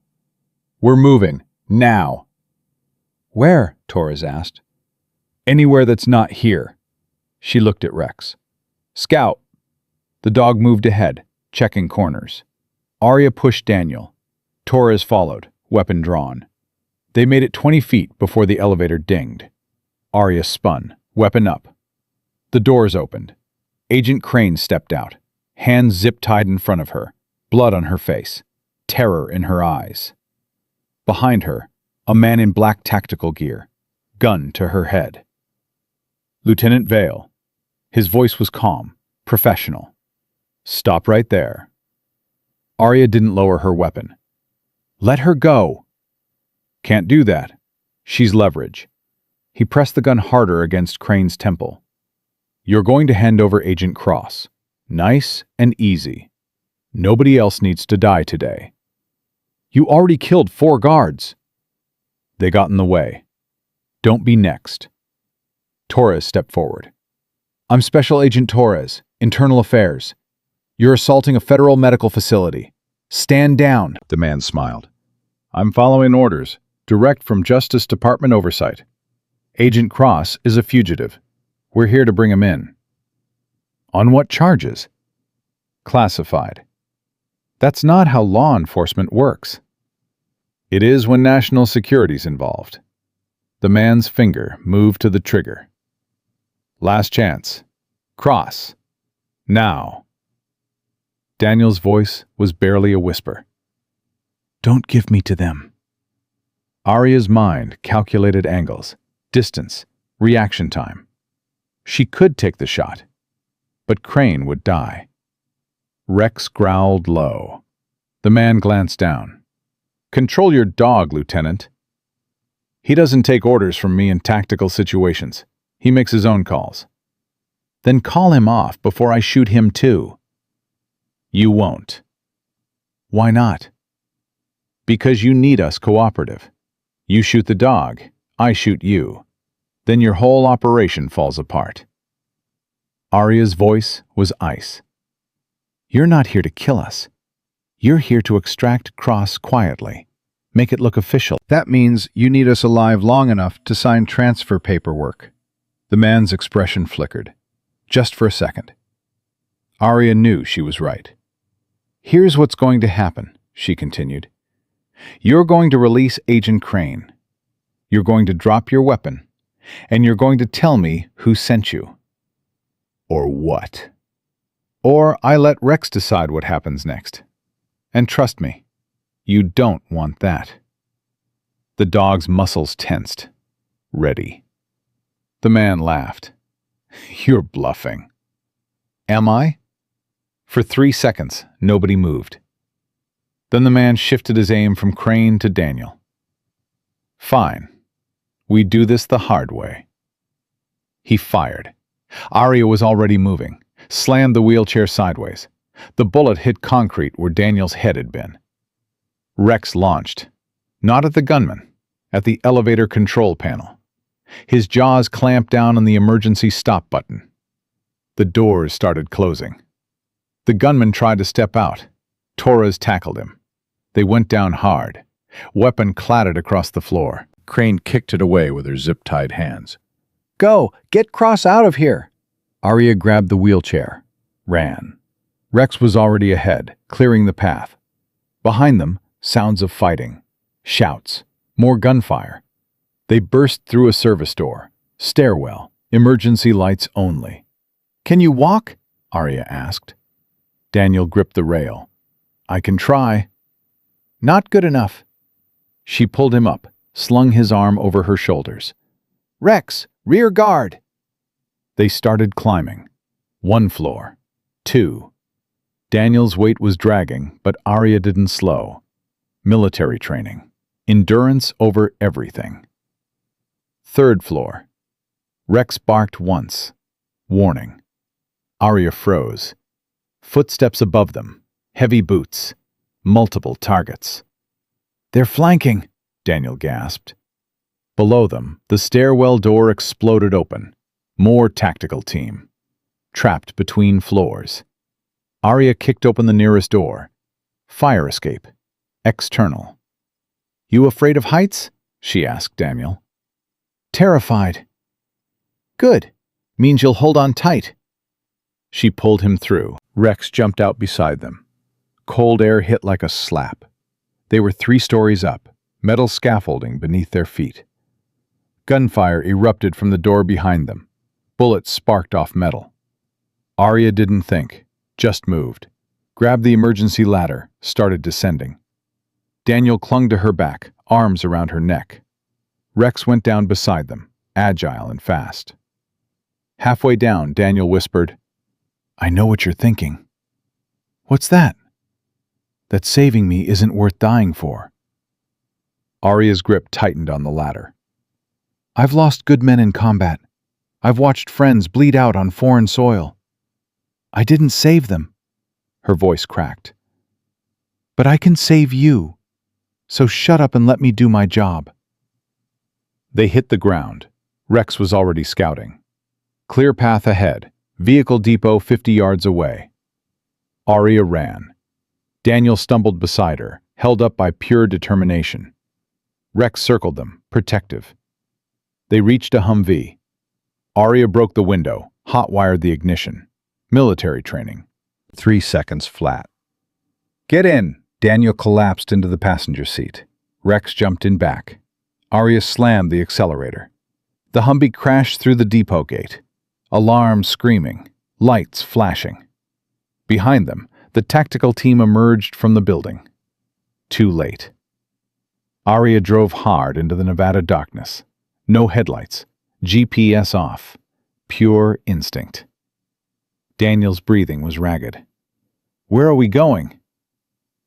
A: We're moving. Now. Where? Torres asked. Anywhere that's not here. She looked at Rex. Scout. The dog moved ahead, checking corners. Arya pushed Daniel. Torres followed, weapon drawn. They made it 20 feet before the elevator dinged. Arya spun, weapon up. The doors opened. Agent Crane stepped out, hands zip-tied in front of her, blood on her face, terror in her eyes. Behind her, a man in black tactical gear, gun to her head. Lieutenant Vale. His voice was calm, professional. Stop right there. Arya didn't lower her weapon. Let her go. Can't do that. She's leverage. He pressed the gun harder against Crane's temple. You're going to hand over Agent Cross. Nice and easy. Nobody else needs to die today. You already killed 4 guards. They got in the way. Don't be next. Torres stepped forward. I'm Special Agent Torres, Internal Affairs. You're assaulting a federal medical facility. Stand down. The man smiled. I'm following orders, direct from Justice Department oversight. Agent Cross is a fugitive. We're here to bring him in. On what charges? Classified. That's not how law enforcement works. It is when national security's involved. The man's finger moved to the trigger. Last chance. Cross. Now. Daniel's voice was barely a whisper. Don't give me to them. Arya's mind calculated angles, distance, reaction time. She could take the shot, but Crane would die. Rex growled low. The man glanced down. Control your dog, Lieutenant. He doesn't take orders from me in tactical situations. He makes his own calls. Then call him off before I shoot him too. You won't. Why not? Because you need us cooperative. You shoot the dog, I shoot you. Then your whole operation falls apart. Arya's voice was ice. You're not here to kill us. You're here to extract Cross quietly. Make it look official.
B: That means you need us alive long enough to sign transfer paperwork.
A: The man's expression flickered. Just for a second. Arya knew she was right. Here's what's going to happen, she continued. You're going to release Agent Crane. You're going to drop your weapon, and you're going to tell me who sent you. Or what? Or I let Rex decide what happens next. And trust me, you don't want that. The dog's muscles tensed. Ready. The man laughed. You're bluffing. Am I? For 3 seconds, nobody moved. Then the man shifted his aim from Crane to Daniel. Fine. We do this the hard way. He fired. Arya was already moving, slammed the wheelchair sideways. The bullet hit concrete where Daniel's head had been. Rex launched, not at the gunman, at the elevator control panel. His jaws clamped down on the emergency stop button. The doors started closing. The gunman tried to step out. Torres tackled him. They went down hard. Weapon clattered across the floor. Crane kicked it away with her zip-tied hands.
B: Go! Get Cross out of here!
A: Arya grabbed the wheelchair. Ran. Rex was already ahead, clearing the path. Behind them, sounds of fighting. Shouts. More gunfire. They burst through a service door. Stairwell. Emergency lights only. Can you walk? Arya asked. Daniel gripped the rail. I can try. Not good enough. She pulled him up, slung his arm over her shoulders. Rex, rear guard! They started climbing. 1 floor. 2. Daniel's weight was dragging, but Arya didn't slow. Military training. Endurance over everything. 3rd floor. Rex barked once. Warning. Arya froze. Footsteps above them. Heavy boots. Multiple targets. They're flanking, Daniel gasped. Below them, the stairwell door exploded open. More tactical team. Trapped between floors. Arya kicked open the nearest door. Fire escape. External. You afraid of heights? She asked Daniel. Terrified. Good. Means you'll hold on tight. She pulled him through. Rex jumped out beside them. Cold air hit like a slap. They were 3 stories up, metal scaffolding beneath their feet. Gunfire erupted from the door behind them. Bullets sparked off metal. Arya didn't think, just moved. Grabbed the emergency ladder, started descending. Daniel clung to her back, arms around her neck. Rex went down beside them, agile and fast. Halfway down, Daniel whispered, I know what you're thinking. What's that? That saving me isn't worth dying for. Arya's grip tightened on the ladder. I've lost good men in combat. I've watched friends bleed out on foreign soil. I didn't save them. Her voice cracked. But I can save you. So shut up and let me do my job. They hit the ground. Rex was already scouting. Clear path ahead. Vehicle depot 50 yards away. Arya ran. Daniel stumbled beside her, held up by pure determination. Rex circled them, protective. They reached a Humvee. Arya broke the window, hot-wired the ignition. Military training. 3 seconds flat. Get in! Daniel collapsed into the passenger seat. Rex jumped in back. Arya slammed the accelerator. The Humvee crashed through the depot gate. Alarms screaming, lights flashing. Behind them, the tactical team emerged from the building. Too late. Arya drove hard into the Nevada darkness. No headlights. GPS off. Pure instinct. Daniel's breathing was ragged. Where are we going?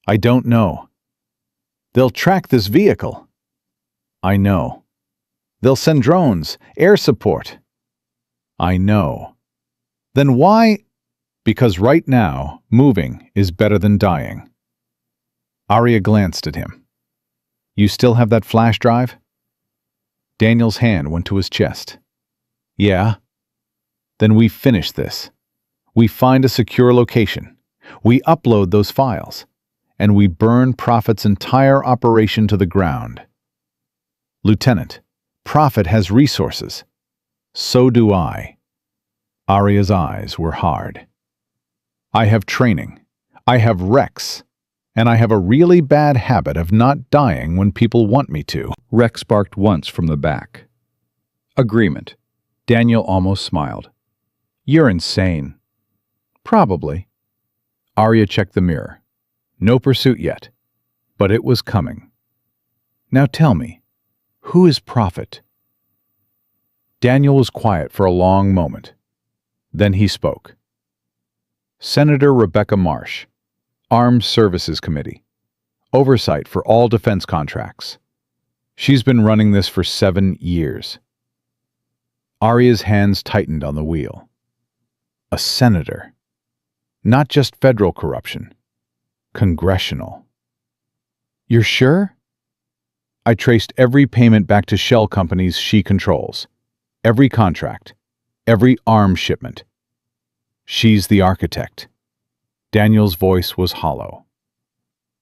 A: I don't know. They'll track this vehicle. I know. They'll send drones, air support. I know. Then why? Because right now, moving is better than dying. Arya glanced at him. You still have that flash drive? Daniel's hand went to his chest. Yeah. Then we finish this. We find a secure location. We upload those files. And we burn Prophet's entire operation to the ground. Lieutenant, Prophet has resources. So do I. Arya's eyes were hard. I have training. I have Rex. And I have a really bad habit of not dying when people want me to.
B: Rex barked once from the back. Agreement. Daniel almost smiled. You're insane. Probably. Arya checked the mirror. No pursuit yet, but it was coming. Now tell me, who is Prophet? Daniel was quiet for a long moment. Then he spoke. Senator Rebecca Marsh, Armed Services Committee, oversight for all defense contracts. She's been running this for 7 years. Arya's hands tightened on the wheel. A senator. Not just federal corruption. Congressional. You're sure? I traced every payment back to shell companies she controls. Every contract. Every arms shipment. She's the architect. Daniel's voice was hollow.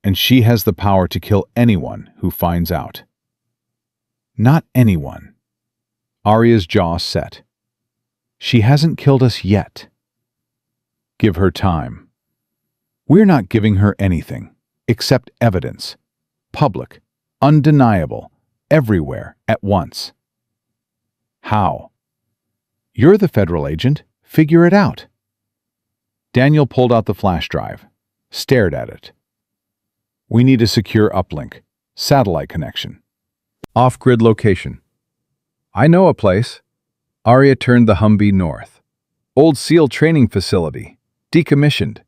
B: And she has the power to kill anyone who finds out. Not anyone. Arya's jaw set. She hasn't killed us yet. Give her time. We're not giving her anything, except evidence. Public, undeniable, everywhere, at once. How? You're the federal agent. Figure it out. Daniel pulled out the flash drive, stared at it. We need a secure uplink, satellite connection. Off-grid location. I know a place. Arya turned the Humvee north. Old SEAL training facility, decommissioned.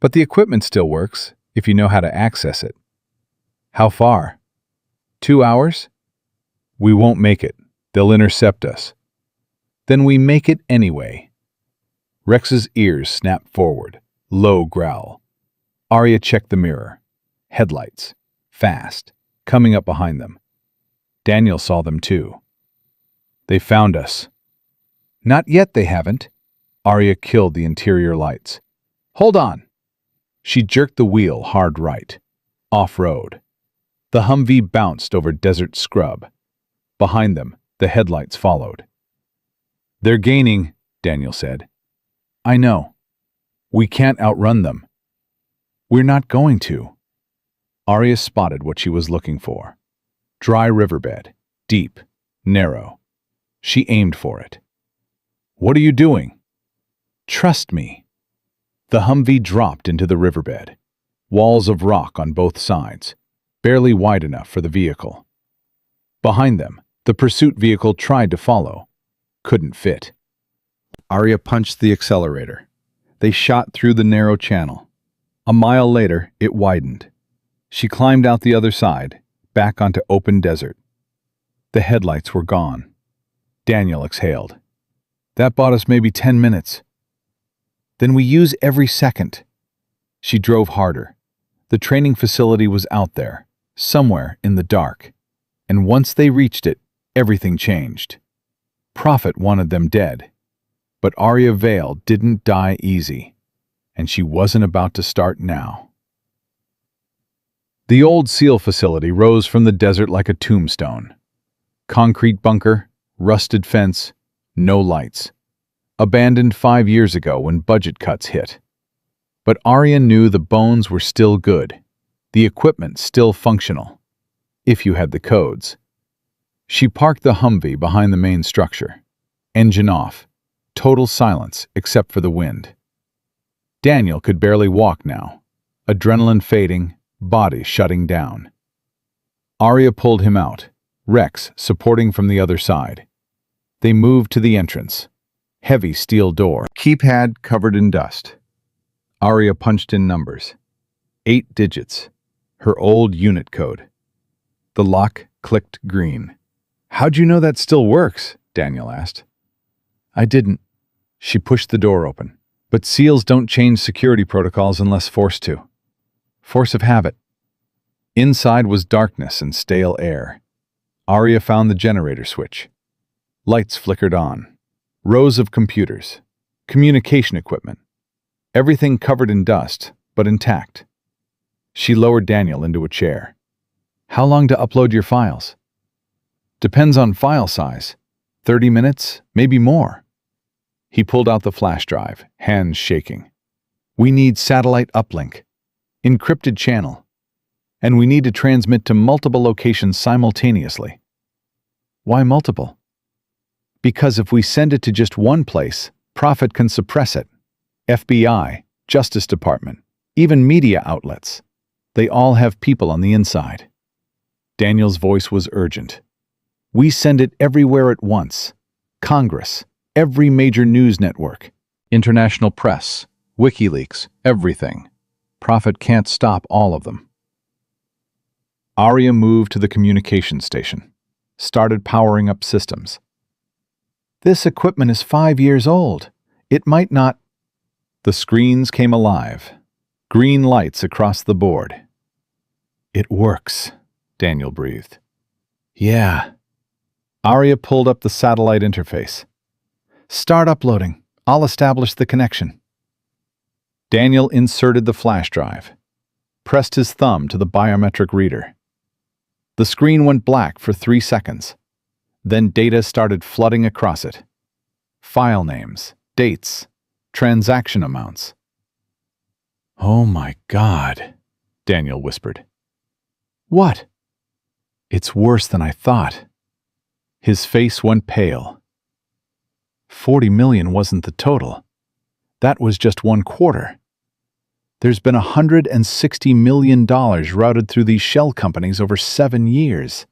B: But the equipment still works, if you know how to access it. How far? 2 hours? We won't make it. They'll intercept us. Then we make it anyway. Rex's ears snapped forward, low growl. Arya checked the mirror. Headlights. Fast. Coming up behind them. Daniel saw them too. They found us. Not yet, they haven't. Arya killed the interior lights. Hold on. She jerked the wheel hard right. Off-road. The Humvee bounced over desert scrub. Behind them, the headlights followed. They're gaining, Daniel said. I know. We can't outrun them. We're not going to. Arya spotted what she was looking for. Dry riverbed. Deep. Narrow. She aimed for it. What are you doing? Trust me. The Humvee dropped into the riverbed. Walls of rock on both sides, barely wide enough for the vehicle. Behind them, the pursuit vehicle tried to follow. Couldn't fit. Arya punched the accelerator. They shot through the narrow channel. A mile later, it widened. She climbed out the other side, back onto open desert. The headlights were gone. Daniel exhaled. That bought us maybe 10 minutes. Then we use every second. She drove harder. The training facility was out there, somewhere in the dark. And once they reached it, everything changed. Prophet wanted them dead. But Arya Vale didn't die easy. And she wasn't about to start now. The old SEAL facility rose from the desert like a tombstone. Concrete bunker, rusted fence, no lights. Abandoned 5 years ago when budget cuts hit. But Arya knew the bones were still good, the equipment still functional, if you had the codes. She parked the Humvee behind the main structure. Engine off, total silence except for the wind. Daniel could barely walk now, adrenaline fading, body shutting down. Arya pulled him out, Rex supporting from the other side. They moved to the entrance. Heavy steel door, keypad covered in dust. Arya punched in numbers.
A: 8 digits. Her old unit code. The lock clicked green. "How'd you know that still works?" Daniel asked. "I didn't." She pushed the door open. "But SEALs don't change security protocols unless forced to. Force of habit." Inside was darkness and stale air. Arya found the generator switch. Lights flickered on. Rows of computers. Communication equipment. Everything covered in dust, but intact. She lowered Daniel into a chair. "How long to upload your files?" "Depends on file size. 30 minutes, maybe more." He pulled out the flash drive, hands shaking. "We need satellite uplink. Encrypted channel. And we need to transmit to multiple locations simultaneously." "Why multiple?" "Because if we send it to just one place, Prophet can suppress it. FBI, Justice Department, even media outlets. They all have people on the inside." Daniel's voice was urgent. "We send it everywhere at once. Congress, every major news network, international press, WikiLeaks, everything. Prophet can't stop all of them." Arya moved to the communication station, started powering up systems. "This equipment is 5 years old. It might not—" The screens came alive. Green lights across the board. "It works," Daniel breathed. "Yeah." Arya pulled up the satellite interface. "Start uploading. I'll establish the connection." Daniel inserted the flash drive, pressed his thumb to the biometric reader. The screen went black for 3 seconds. Then data started flooding across it. File names, dates, transaction amounts. "Oh my God," Daniel whispered. "What?" "It's worse than I thought." His face went pale. 40 million wasn't the total. That was just 1/4. There's been $160 million routed through these shell companies over 7 years.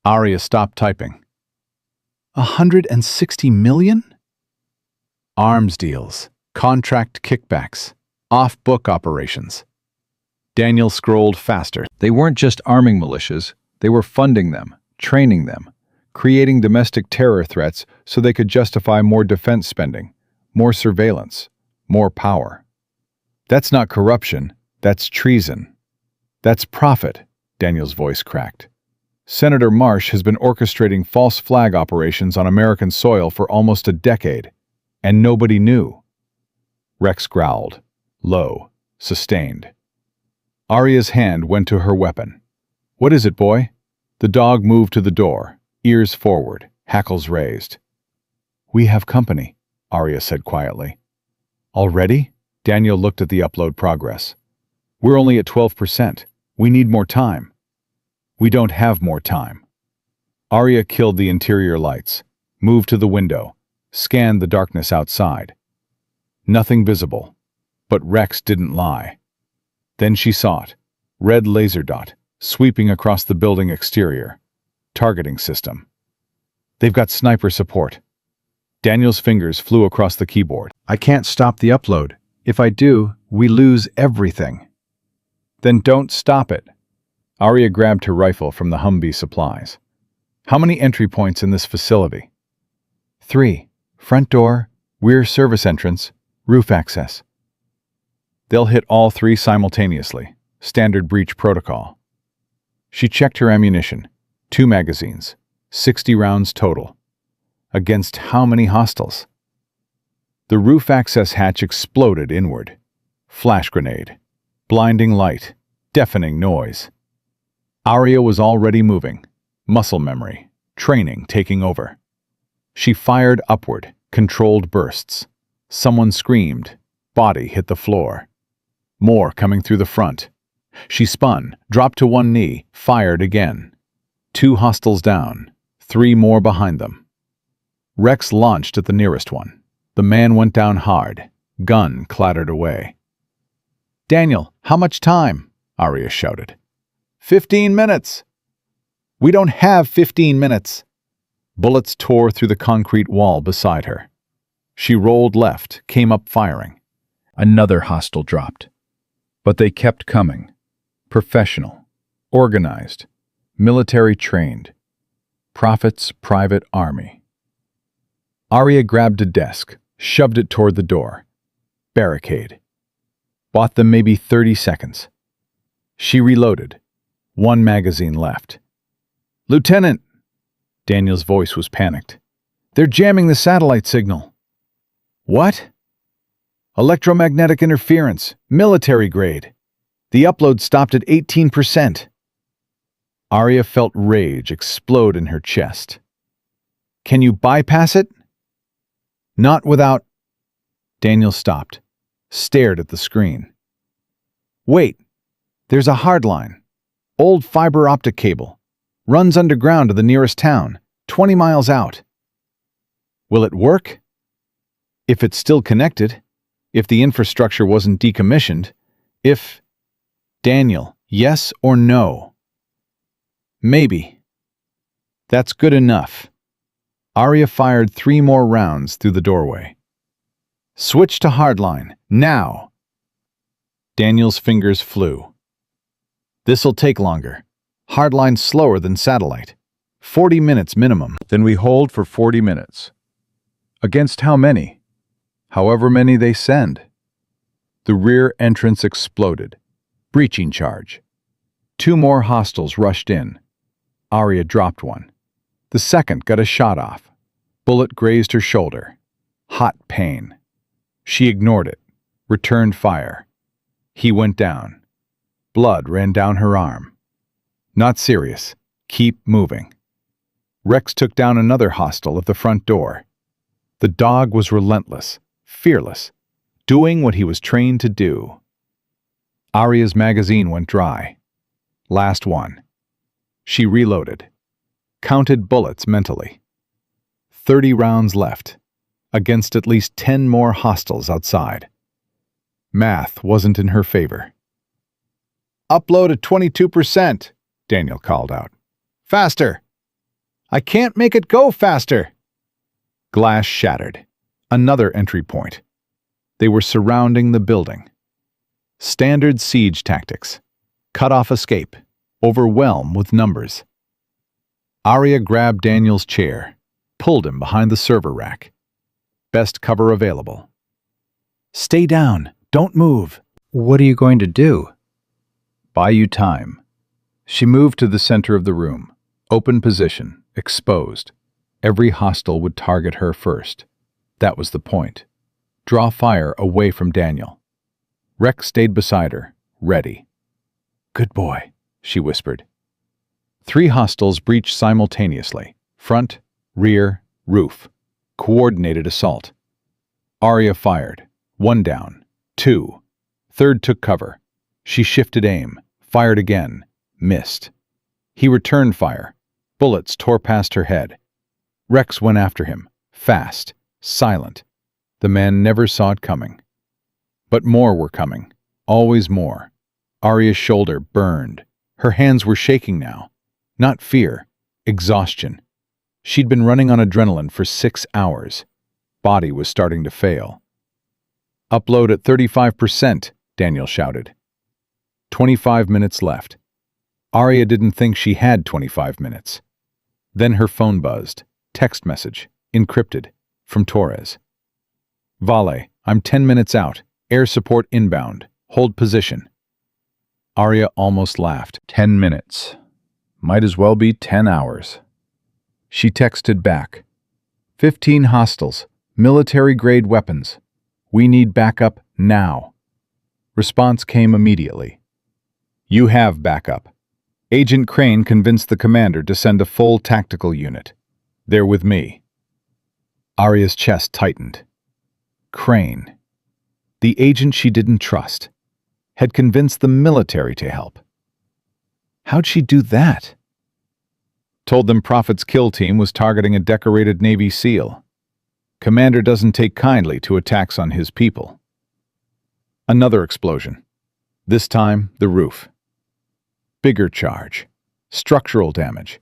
A: Arya stopped typing. 160 million? Arms deals, contract kickbacks, off-book operations. Daniel scrolled faster. They weren't just arming militias, they were funding them, training them, creating domestic terror threats so they could justify more defense spending, more surveillance, more power. "That's not corruption, that's treason. That's profit," Daniel's voice cracked. "Senator Marsh has been orchestrating false flag operations on American soil for almost a decade, and nobody knew." Rex growled, low, sustained. Arya's hand went to her weapon. "What is it, boy?" The dog moved to the door, ears forward, hackles raised. "We have company," Arya said quietly. "Already?" Daniel looked at the upload progress. "We're only at 12%. We need more time." "We don't have more time." Arya killed the interior lights, moved to the window, scanned the darkness outside. Nothing visible, but Rex didn't lie. Then she saw it, red laser dot, sweeping across the building exterior. Targeting system. "They've got sniper support." Daniel's fingers flew across the keyboard. "I can't stop the upload. If I do, we lose everything." "Then don't stop it." Arya grabbed her rifle from the Humvee supplies. "How many entry points in this facility?" 3. Front door, rear service entrance, roof access. "They'll hit all 3 simultaneously. Standard breach protocol." She checked her ammunition. 2 magazines. 60 rounds total. Against how many hostiles? The roof access hatch exploded inward. Flash grenade. Blinding light. Deafening noise. Arya was already moving. Muscle memory. Training taking over. She fired upward, controlled bursts. Someone screamed. Body hit the floor. More coming through the front. She spun, dropped to one knee, fired again. 2 hostiles down. 3 more behind them. Rex launched at the nearest one. The man went down hard. Gun clattered away. "Daniel, how much time?" Arya shouted. 15 minutes! "We don't have 15 minutes!" Bullets tore through the concrete wall beside her. She rolled left, came up firing. Another hostile dropped. But they kept coming. Professional, organized, military trained. Prophet's private army. Arya grabbed a desk, shoved it toward the door. Barricade. Bought them maybe 30 seconds. She reloaded. One magazine left. "Lieutenant!" Daniel's voice was panicked. "They're jamming the satellite signal." "What?" "Electromagnetic interference, military grade. The upload stopped at 18%. Arya felt rage explode in her chest. "Can you bypass it?" "Not without—" Daniel stopped, stared at the screen. "Wait, there's a hardline. Old fiber optic cable. Runs underground to the nearest town, 20 miles out." "Will it work?" "If it's still connected. If the infrastructure wasn't decommissioned. If—" "Daniel, yes or no?" "Maybe." "That's good enough." Arya fired 3 more rounds through the doorway. "Switch to hardline, now!" Daniel's fingers flew. "This'll take longer. Hardline's slower than satellite. 40 minutes minimum."
B: Then we hold for 40 minutes. Against how many? However many they send. The rear entrance exploded. Breaching charge. 2 more hostiles rushed in. Arya dropped one. The second got a shot off. Bullet grazed her shoulder. Hot pain. She ignored it. Returned fire. He went down. Blood ran down her arm. "Not serious. Keep moving." Rex took down another hostile at the front door. The dog was relentless, fearless, doing what he was trained to do. Arya's magazine went dry. Last one. She reloaded. Counted bullets mentally. 30 rounds left, against at least 10 more hostiles outside. Math wasn't in her favor. "Upload at 22%, Daniel called out. "Faster!" "I can't make it go faster!" Glass shattered. Another entry point. They were surrounding the building. Standard siege tactics. Cut off escape. Overwhelm with numbers. Arya grabbed Daniel's chair, pulled him behind the server rack. Best cover available. "Stay down. Don't move."
A: "What are you going to do?" "Buy you time." She moved to the center of the room. Open position, exposed. Every hostile would target her first. That was the point. Draw fire away from Daniel. Rex stayed beside her, ready. "Good boy," she whispered. 3 hostiles breached simultaneously. Front, rear, roof. Coordinated assault. Arya fired. 1 down. 2. Third took cover. She shifted aim. Fired again. Missed. He returned fire. Bullets tore past her head. Rex went after him. Fast. Silent. The man never saw it coming. But more were coming. Always more. Arya's shoulder burned. Her hands were shaking now. Not fear. Exhaustion. She'd been running on adrenaline for 6 hours. Body was starting to fail. "Upload at 35%, Daniel shouted. 25 minutes left. Arya didn't think she had 25 minutes. Then her phone buzzed. Text message, encrypted, from Torres. "Vale, I'm 10 minutes out. Air support inbound. Hold position." Arya almost laughed. 10 minutes. Might as well be 10 hours. She texted back. 15 hostiles. Military-grade weapons. We need backup now. Response came immediately. "You have backup. Agent Crane convinced the commander to send a full tactical unit. They're with me." Arya's chest tightened. Crane. The agent she didn't trust. Had convinced the military to help. How'd she do that? Told them Prophet's kill team was targeting a decorated Navy SEAL. Commander doesn't take kindly to attacks on his people. Another explosion. This time, the roof. Bigger charge. Structural damage.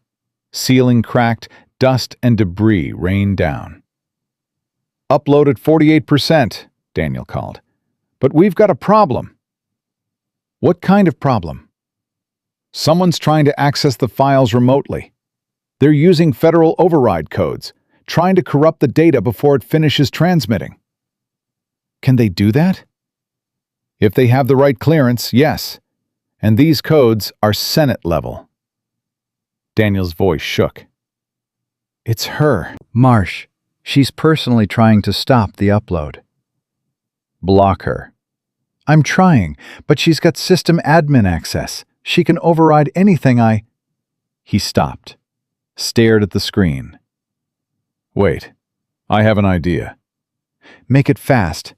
A: Ceiling cracked, dust and debris rained down. "Upload at 48%, Daniel called. "But we've got a problem." What kind of problem? Someone's trying to access the files remotely. They're using federal override codes, trying to corrupt the data before it finishes transmitting. Can they do that? If they have the right clearance, yes. And these codes are Senate level. Daniel's voice shook. It's her.
B: Marsh. She's personally trying to stop the upload.
A: Block her.
B: I'm trying, but she's got system admin access. She can override anything I...
A: He stopped, stared at the screen. Wait, I have an idea.
B: Make it fast.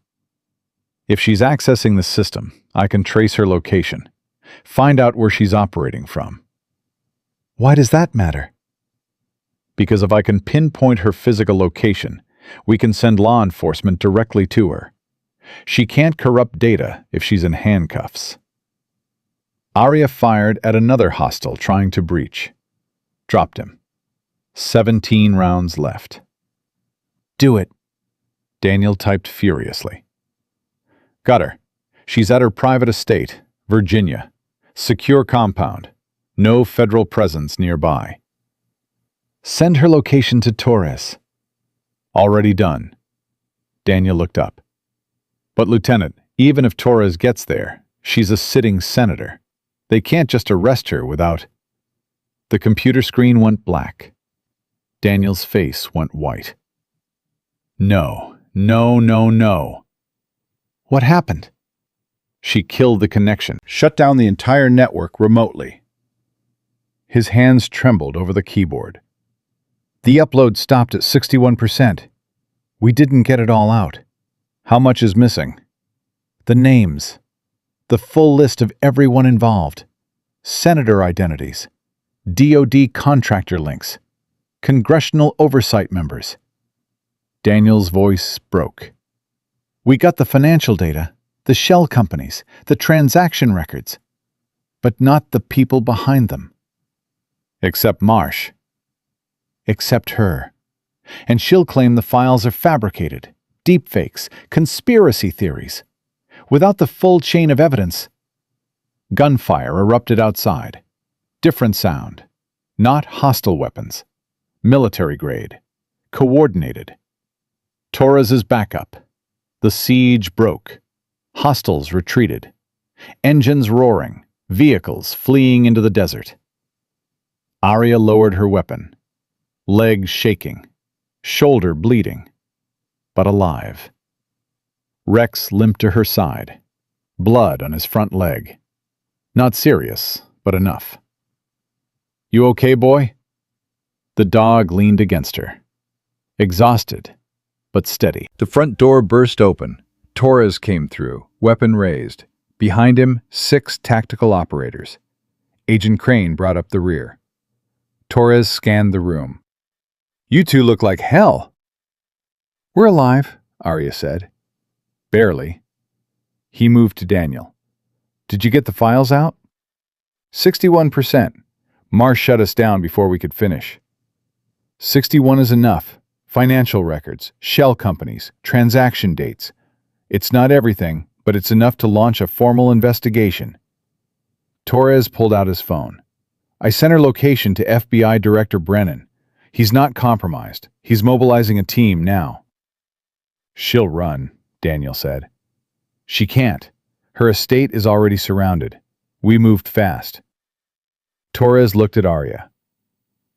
A: If she's accessing the system, I can trace her location, find out where she's operating from.
B: Why does that matter?
A: Because if I can pinpoint her physical location, we can send law enforcement directly to her. She can't corrupt data if she's in handcuffs. Arya fired at another hostile trying to breach. Dropped him. 17 rounds left.
B: Do it.
A: Daniel typed furiously. Got her. She's at her private estate, Virginia. Secure compound. No federal presence nearby.
B: Send her location to Torres.
A: Already done. Daniel looked up. But Lieutenant, even if Torres gets there, she's a sitting senator. They can't just arrest her without... The computer screen went black. Daniel's face went white. No, no, no, no.
B: What happened?
A: She killed the connection, shut down the entire network remotely. His hands trembled over the keyboard.
B: The upload stopped at 61%. We didn't get it all out.
A: How much is missing?
B: The names. The full list of everyone involved. Senator identities. DoD contractor links. Congressional oversight members.
A: Daniel's voice broke.
B: We got the financial data, the shell companies, the transaction records, but not the people behind them.
A: Except Marsh.
B: Except her. And she'll claim the files are fabricated, deepfakes, conspiracy theories. Without the full chain of evidence.
A: Gunfire erupted outside. Different sound. Not hostile weapons. Military grade. Coordinated. Torres's backup. The siege broke. Hostiles retreated. Engines roaring. Vehicles fleeing into the desert. Arya lowered her weapon. Leg shaking. Shoulder bleeding. But alive. Rex limped to her side. Blood on his front leg. Not serious, but enough. You okay, boy? The dog leaned against her. Exhausted, but steady.
B: The front door burst open. Torres came through, weapon raised. Behind him, 6 tactical operators. Agent Crane brought up the rear. Torres scanned the room.
A: You two look like hell.
B: We're alive, Arya said.
A: Barely.
B: He moved to Daniel. Did you get the files out?
A: 61%. Marsh shut us down before we could finish. 61 is enough. Financial records, shell companies, transaction dates. It's not everything, but it's enough to launch a formal investigation. Torres pulled out his phone. I sent her location to FBI Director Brennan. He's not compromised. He's mobilizing a team now. She'll run, Daniel said. She can't. Her estate is already surrounded. We moved fast. Torres looked at Arya.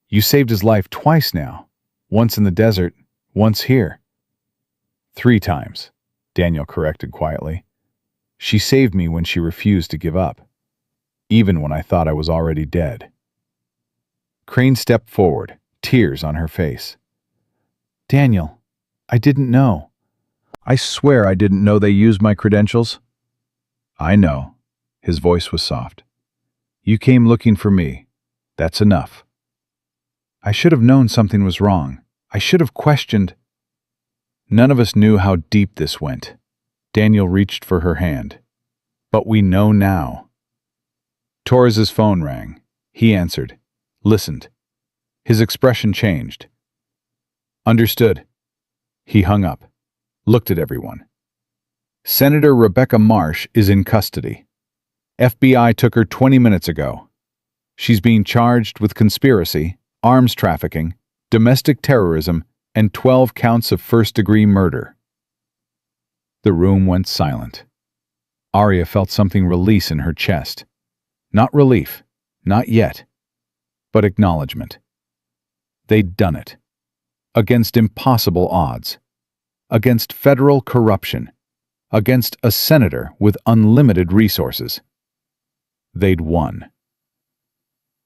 A: You saved his life twice now. Once in the desert, once here. 3 times, Daniel corrected quietly. She saved me when she refused to give up, even when I thought I was already dead. Crane stepped forward, tears on her face.
B: Daniel, I didn't know.
A: I swear I didn't know they used my credentials. I know. His voice was soft. You came looking for me. That's enough.
B: I should have known something was wrong. I should have questioned.
A: None of us knew how deep this went. Daniel reached for her hand. But we know now. Torres's phone rang. He answered. Listened. His expression changed. Understood. He hung up. Looked at everyone. Senator Rebecca Marsh is in custody. FBI took her 20 minutes ago. She's being charged with conspiracy, arms trafficking, domestic terrorism, and 12 counts of first-degree murder. The room went silent. Arya felt something release in her chest. Not relief, not yet, but acknowledgement. They'd done it. Against impossible odds. Against federal corruption. Against a senator with unlimited resources. They'd won.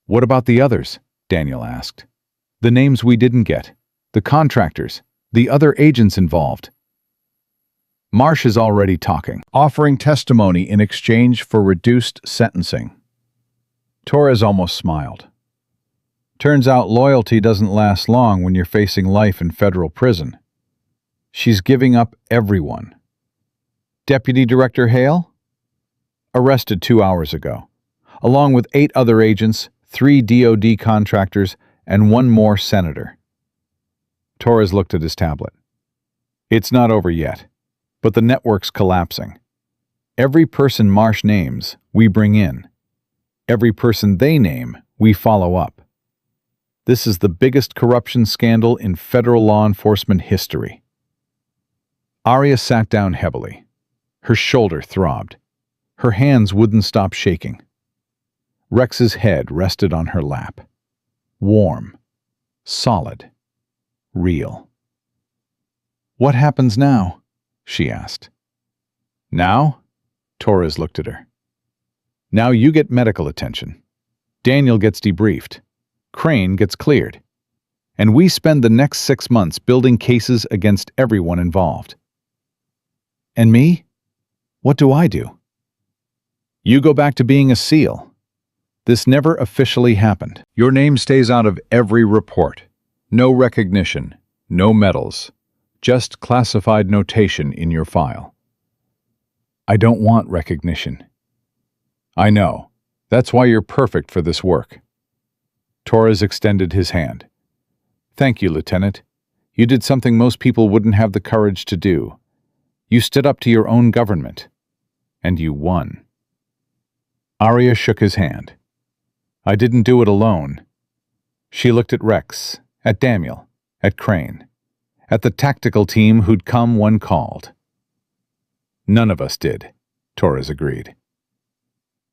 A: "What about the others?" Daniel asked. "The names we didn't get, the contractors, the other agents involved." Marsh is already talking, offering testimony in exchange for reduced sentencing. Torres almost smiled. Turns out loyalty doesn't last long when you're facing life in federal prison. She's giving up everyone. Deputy Director Hale? Arrested 2 hours ago, along with 8 other agents, 3 DoD contractors, and 1 more senator. Torres looked at his tablet. It's not over yet, but the network's collapsing. Every person Marsh names, we bring in. Every person they name, we follow up. This is the biggest corruption scandal in federal law enforcement history. Arya sat down heavily. Her shoulder throbbed. Her hands wouldn't stop shaking. Rex's head rested on her lap. Warm. Solid. Real. "What happens now?" she asked. "Now?" Torres looked at her. "Now you get medical attention. Daniel gets debriefed. Crane gets cleared. And we spend the next 6 months building cases against everyone involved." "And me? What do I do?" "You go back to being a SEAL. This never officially happened. Your name stays out of every report. No recognition, no medals, just classified notation in your file." "I don't want recognition." "I know. That's why you're perfect for this work." Torres extended his hand. "Thank you, Lieutenant. You did something most people wouldn't have the courage to do. You stood up to your own government. And you won." Arya shook his hand. "I didn't do it alone." She looked at Rex, at Daniel, at Crane, at the tactical team who'd come when called. "None of us did," Torres agreed.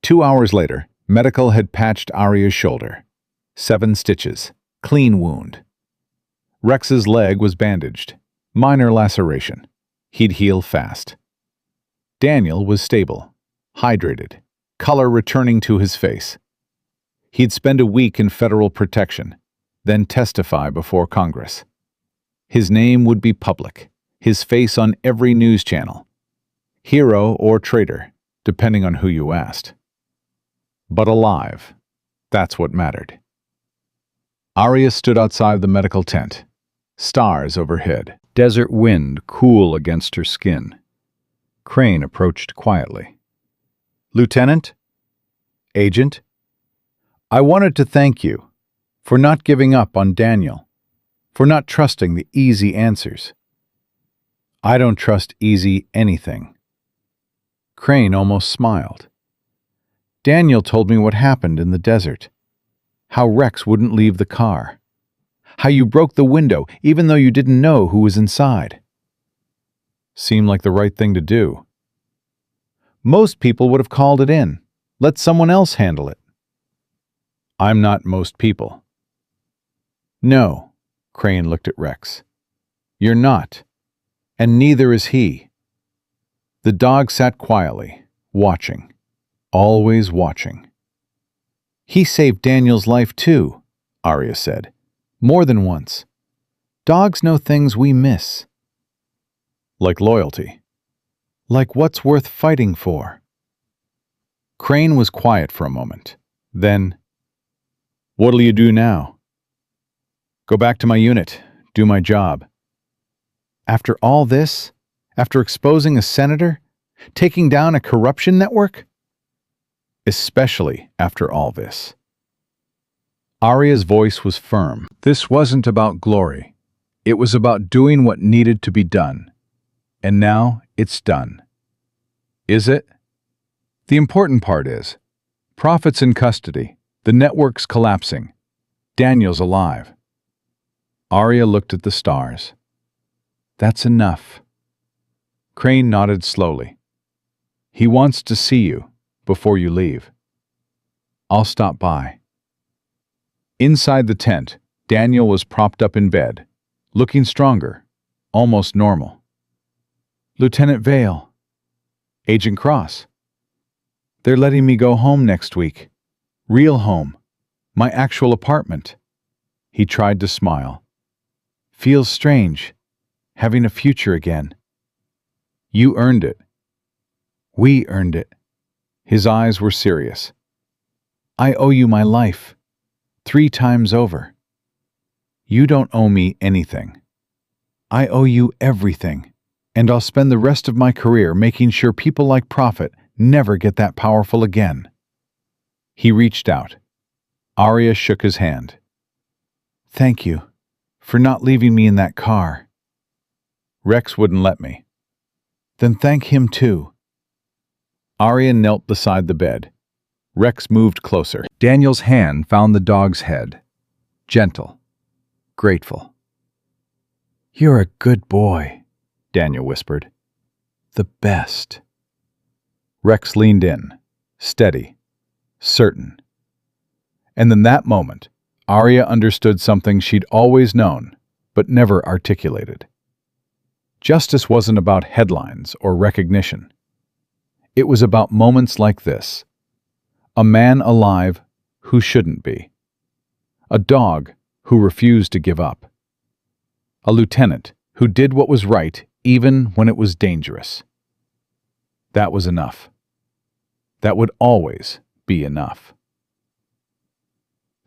A: 2 hours later, medical had patched Arya's shoulder. 7 stitches, clean wound. Rex's leg was bandaged, minor laceration. He'd heal fast. Daniel was stable, hydrated, color returning to his face. He'd spend a week in federal protection, then testify before Congress. His name would be public, his face on every news channel. Hero or traitor, depending on who you asked. But alive, that's what mattered. Arya stood outside the medical tent. Stars overhead, desert wind cool against her skin. Crane approached quietly. "Lieutenant? Agent? I wanted to thank you for not giving up on Daniel, for not trusting the easy answers." "I don't trust easy anything." Crane almost smiled. "Daniel told me what happened in the desert. How Rex wouldn't leave the car. How you broke the window even though you didn't know who was inside." "Seemed like the right thing to do." "Most people would have called it in. Let someone else handle it." "I'm not most people." "No," Crane looked at Rex. "You're not. And neither is he." The dog sat quietly, watching. Always watching. "He saved Daniel's life too," Arya said. "More than once. Dogs know things we miss." "Like loyalty." "Like what's worth fighting for." Crane was quiet for a moment. Then, "What'll you do now?" "Go back to my unit, do my job." "After all this? After exposing a senator? Taking down a corruption network?" "Especially after all this." Arya's voice was firm. This wasn't about glory. It was about doing what needed to be done. And now it's done. "Is it?"
B: The important part is, Prophet's in custody, the network's collapsing, Daniel's alive. Arya looked at the stars. That's enough. Crane nodded slowly. He wants to see you before you leave. I'll stop by. Inside the tent, Daniel was propped up in bed, looking stronger, almost normal. Lieutenant Vale. Agent Cross. They're letting me go home next week. Real home. My actual apartment. He tried to smile. Feels strange, having a future again. You earned it. We earned it. His eyes were serious. I owe you my life. 3 times over. You don't owe me anything. I owe you everything, and I'll spend the rest of my career making sure people like Prophet never get that powerful again. He reached out. Arya shook his hand. Thank you for not leaving me in that car. Rex wouldn't let me. Then thank him too. Arya knelt beside the bed. Rex moved closer. Daniel's hand found the dog's head. Gentle. Grateful. You're a good boy, Daniel whispered. The best. Rex leaned in, steady, certain. And in that moment, Arya understood something she'd always known, but never articulated. Justice wasn't about headlines or recognition. It was about moments like this. A man alive who shouldn't be. A dog who refused to give up. A lieutenant who did what was right even when it was dangerous. That was enough. That would always be enough.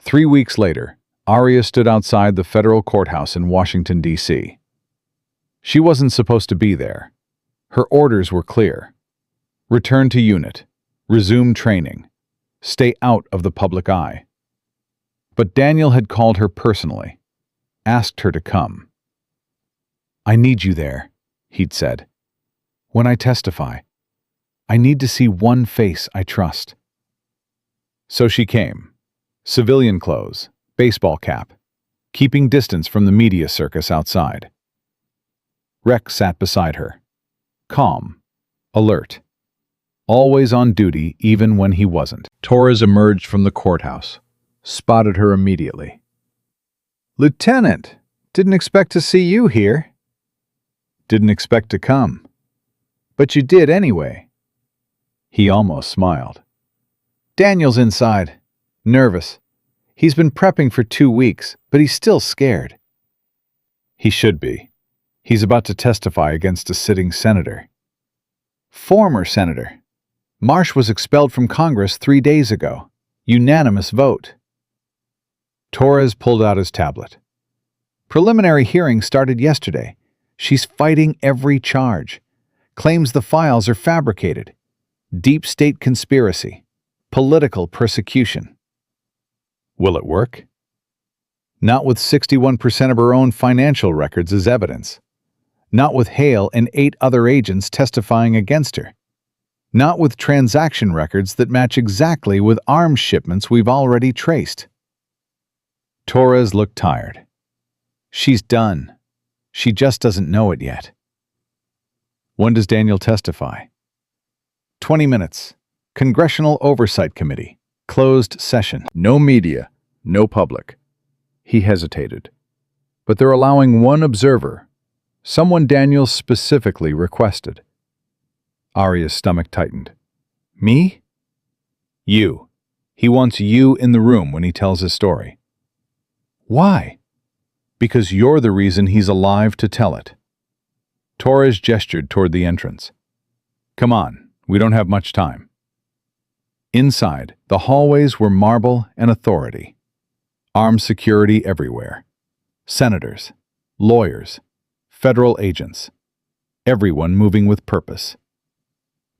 B: 3 weeks later, Arya stood outside the federal courthouse in Washington, D.C. She wasn't supposed to be there. Her orders were clear. Return to unit. Resume training. Stay out of the public eye. But Daniel had called her personally, asked her to come. I need you there, he'd said. When I testify, I need to see one face I trust. So she came. Civilian clothes, baseball cap, keeping distance from the media circus outside. Rex sat beside her, calm, alert, always on duty even when he wasn't. Torres emerged from the courthouse, spotted her immediately. Lieutenant, didn't expect to see you here. Didn't expect to come. But you did anyway. He almost smiled. Daniel's inside. Nervous. He's been prepping for 2 weeks, but he's still scared. He should be. He's about to testify against a sitting senator. Former senator. Marsh was expelled from Congress 3 days ago. Unanimous vote. Torres pulled out his tablet. Preliminary hearing started yesterday. She's fighting every charge. Claims the files are fabricated. Deep state conspiracy. Political persecution. Will it work? Not with 61% of her own financial records as evidence. Not with Hale and 8 other agents testifying against her. Not with transaction records that match exactly with arms shipments we've already traced. Torres looked tired. She's done. She just doesn't know it yet. When does Daniel testify? 20 minutes. Congressional Oversight Committee. Closed session. No media. No public. He hesitated. But they're allowing one observer. Someone Daniel specifically requested. Arya's stomach tightened. Me? You. He wants you in the room when he tells his story. Why? Because you're the reason he's alive to tell it. Torres gestured toward the entrance. Come on, we don't have much time. Inside, the hallways were marble and authority. Armed security everywhere. Senators, lawyers, federal agents. Everyone moving with purpose.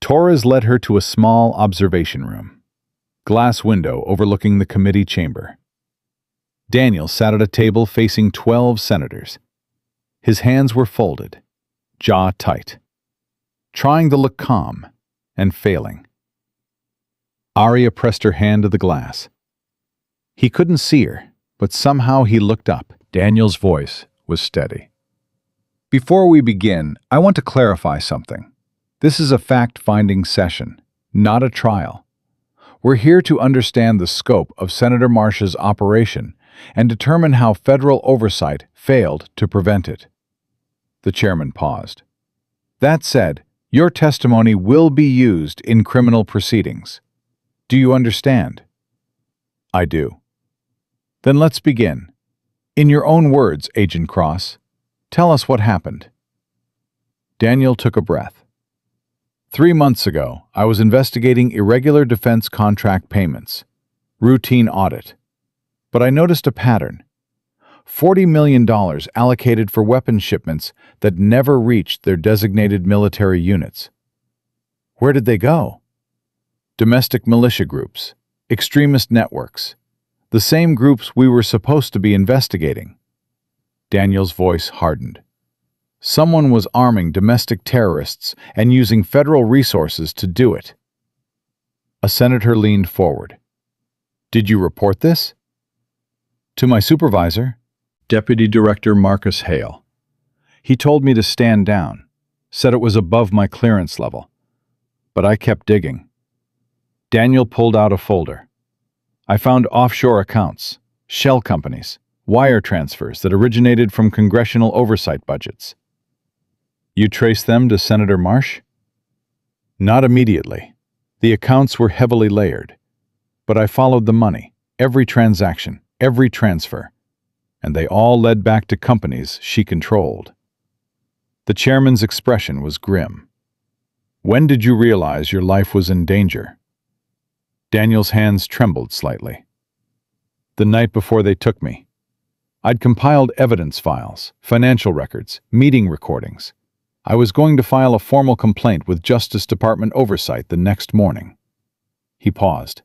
B: Torres led her to a small observation room. Glass window overlooking the committee chamber. Daniel sat at a table facing 12 senators. His hands were folded, jaw tight. Trying to look calm and failing.
A: Arya pressed her hand to the glass. He couldn't see her, but somehow he looked up. Daniel's voice was steady. Before we begin, I want to clarify something. This is a fact-finding session, not a trial. We're here to understand the scope of Senator Marsh's operation and determine how federal oversight failed to prevent it. The chairman paused. That said, your testimony will be used in criminal proceedings. Do you understand? I do. Then let's begin. In your own words, Agent Cross, tell us what happened. Daniel took a breath. 3 months ago, I was investigating irregular defense contract payments, routine audit. But I noticed a pattern. $40 million allocated for weapons shipments that never reached their designated military units. Where did they go? Domestic militia groups, extremist networks, the same groups we were supposed to be investigating. Daniel's voice hardened. Someone was arming domestic terrorists and using federal resources to do it. A senator leaned forward. Did you report this? To my supervisor, Deputy Director Marcus Hale. He told me to stand down, said it was above my clearance level. But I kept digging. Daniel pulled out a folder. I found offshore accounts, shell companies, wire transfers that originated from congressional oversight budgets. You traced them to Senator Marsh? Not immediately. The accounts were heavily layered. But I followed the money, every transaction, every transfer, and they all led back to companies she controlled. The chairman's expression was grim. When did you realize your life was in danger? Daniel's hands trembled slightly. The night before they took me. I'd compiled evidence files, financial records, meeting recordings. I was going to file a formal complaint with Justice Department oversight the next morning. He paused.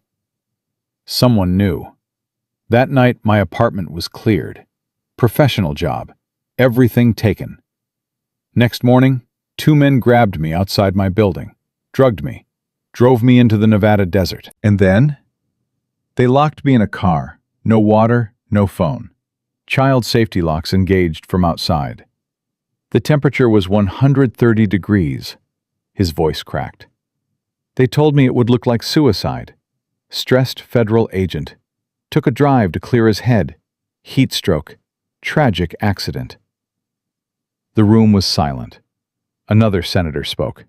A: Someone knew. That night my apartment was cleared. Professional job. Everything taken. Next morning, 2 men grabbed me outside my building, drugged me, drove me into the Nevada desert. And then? They locked me in a car. No water, no phone. Child safety locks engaged from outside. The temperature was 130 degrees. His voice cracked. They told me it would look like suicide. Stressed federal agent. Took a drive to clear his head. Heat stroke. Tragic accident. The room was silent. Another senator spoke.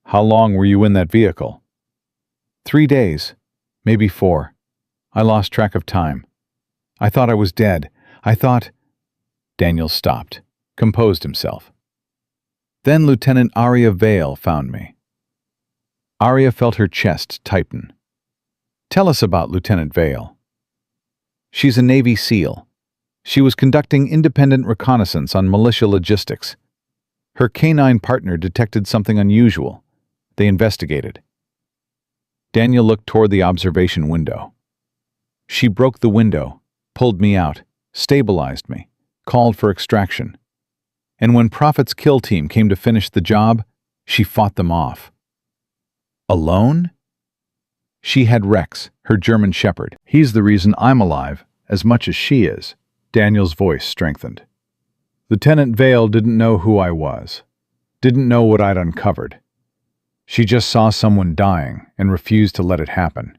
A: How long were you in that vehicle? 3 days, maybe 4. I lost track of time. I thought I was dead. I thought... Daniel stopped, composed himself. Then Lieutenant Arya Vale found me. Arya felt her chest tighten. Tell us about Lieutenant Vale. She's a Navy SEAL. She was conducting independent reconnaissance on militia logistics. Her canine partner detected something unusual. They investigated. Daniel looked toward the observation window. She broke the window, pulled me out, stabilized me, called for extraction. And when Prophet's kill team came to finish the job, she fought them off. Alone? She had Rex, her German shepherd. He's the reason I'm alive, as much as she is. Daniel's voice strengthened. Lieutenant Vale didn't know who I was, didn't know what I'd uncovered. She just saw someone dying and refused to let it happen.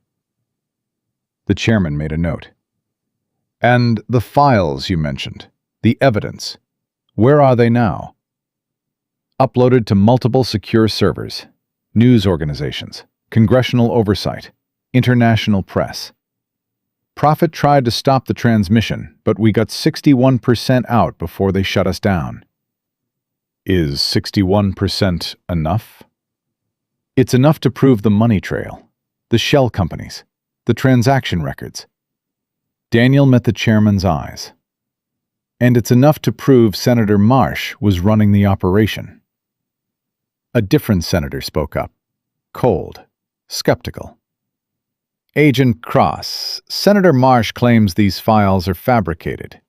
A: The chairman made a note. And the files you mentioned, the evidence, where are they now? Uploaded to multiple secure servers, news organizations, congressional oversight, international press. Prophet tried to stop the transmission, but we got 61% out before they shut us down. Is 61% enough? It's enough to prove the money trail, the shell companies, the transaction records. Daniel met the chairman's eyes. And it's enough to prove Senator Marsh was running the operation. A different senator spoke up, cold, skeptical. Agent Cross, Senator Marsh claims these files are fabricated,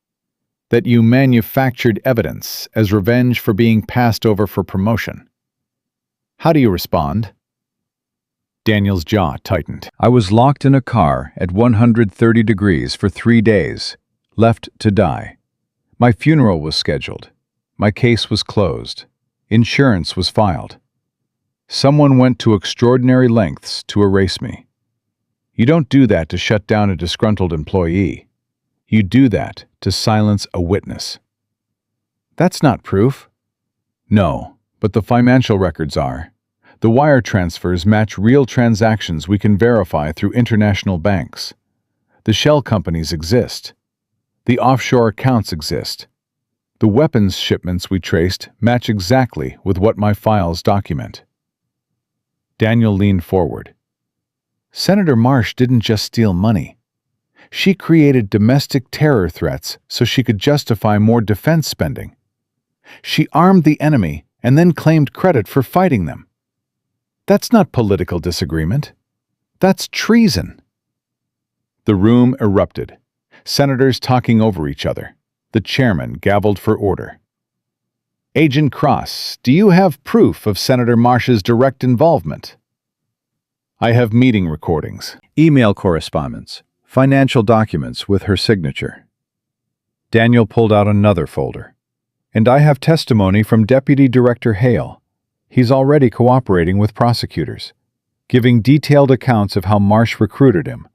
A: that you manufactured evidence as revenge for being passed over for promotion. How do you respond? Daniel's jaw tightened. I was locked in a car at 130 degrees for 3 days, left to die. My funeral was scheduled. My case was closed. Insurance was filed. Someone went to extraordinary lengths to erase me. You don't do that to shut down a disgruntled employee. You do that to silence a witness. That's not proof. No, but the financial records are. The wire transfers match real transactions we can verify through international banks. The shell companies exist. The offshore accounts exist. The weapons shipments we traced match exactly with what my files document. Daniel leaned forward. Senator Marsh didn't just steal money. She created domestic terror threats so she could justify more defense spending. She armed the enemy and then claimed credit for fighting them. That's not political disagreement. That's treason. The room erupted. Senators talking over each other. The chairman gavelled for order. Agent Cross, do you have proof of Senator Marsh's direct involvement? I have meeting recordings, email correspondence, financial documents with her signature. Daniel pulled out another folder. And I have testimony from Deputy Director Hale. He's already cooperating with prosecutors, giving detailed accounts of how Marsh recruited him,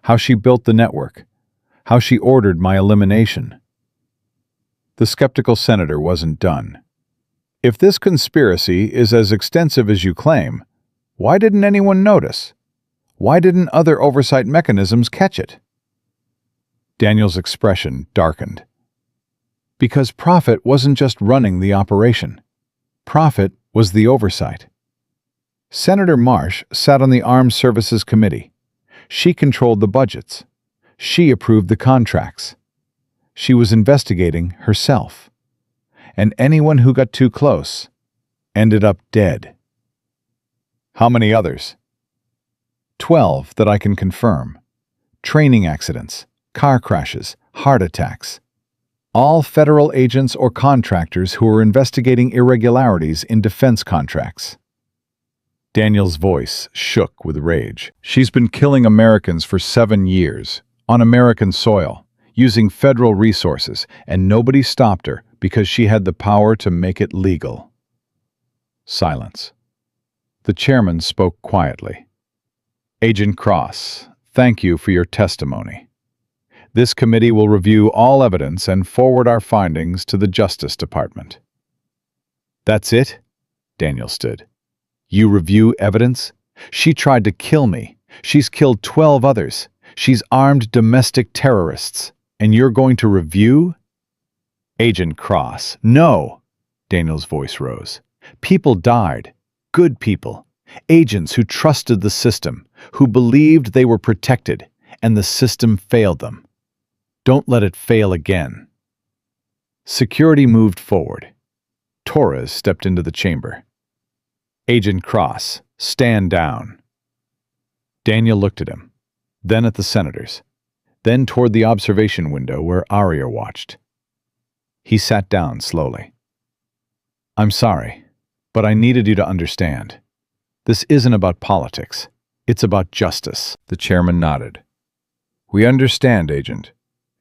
A: how she built the network, how she ordered my elimination. The skeptical senator wasn't done. If this conspiracy is as extensive as you claim, why didn't anyone notice? Why didn't other oversight mechanisms catch it? Daniel's expression darkened. Because Prophet wasn't just running the operation. Prophet was the oversight. Senator Marsh sat on the Armed Services Committee. She controlled the budgets. She approved the contracts. She was investigating herself. And anyone who got too close ended up dead. How many others? 12 that I can confirm. Training accidents, car crashes, heart attacks. All federal agents or contractors who are investigating irregularities in defense contracts. Daniel's voice shook with rage. She's been killing Americans for 7 years, on American soil, using federal resources, and nobody stopped her because she had the power to make it legal. Silence. The chairman spoke quietly. Agent Cross, thank you for your testimony. This committee will review all evidence and forward our findings to the Justice Department. That's it? Daniel stood. You review evidence? She tried to kill me. She's killed 12 others. She's armed domestic terrorists. And you're going to review? Agent Cross, no! Daniel's voice rose. People died. Good people. Agents who trusted the system, who believed they were protected, and the system failed them. Don't let it fail again. Security moved forward. Torres stepped into the chamber. Agent Cross, stand down. Daniel looked at him, then at the senators, then toward the observation window where Arya watched. He sat down slowly. I'm sorry, but I needed you to understand. This isn't about politics. It's about justice. The chairman nodded. We understand, Agent.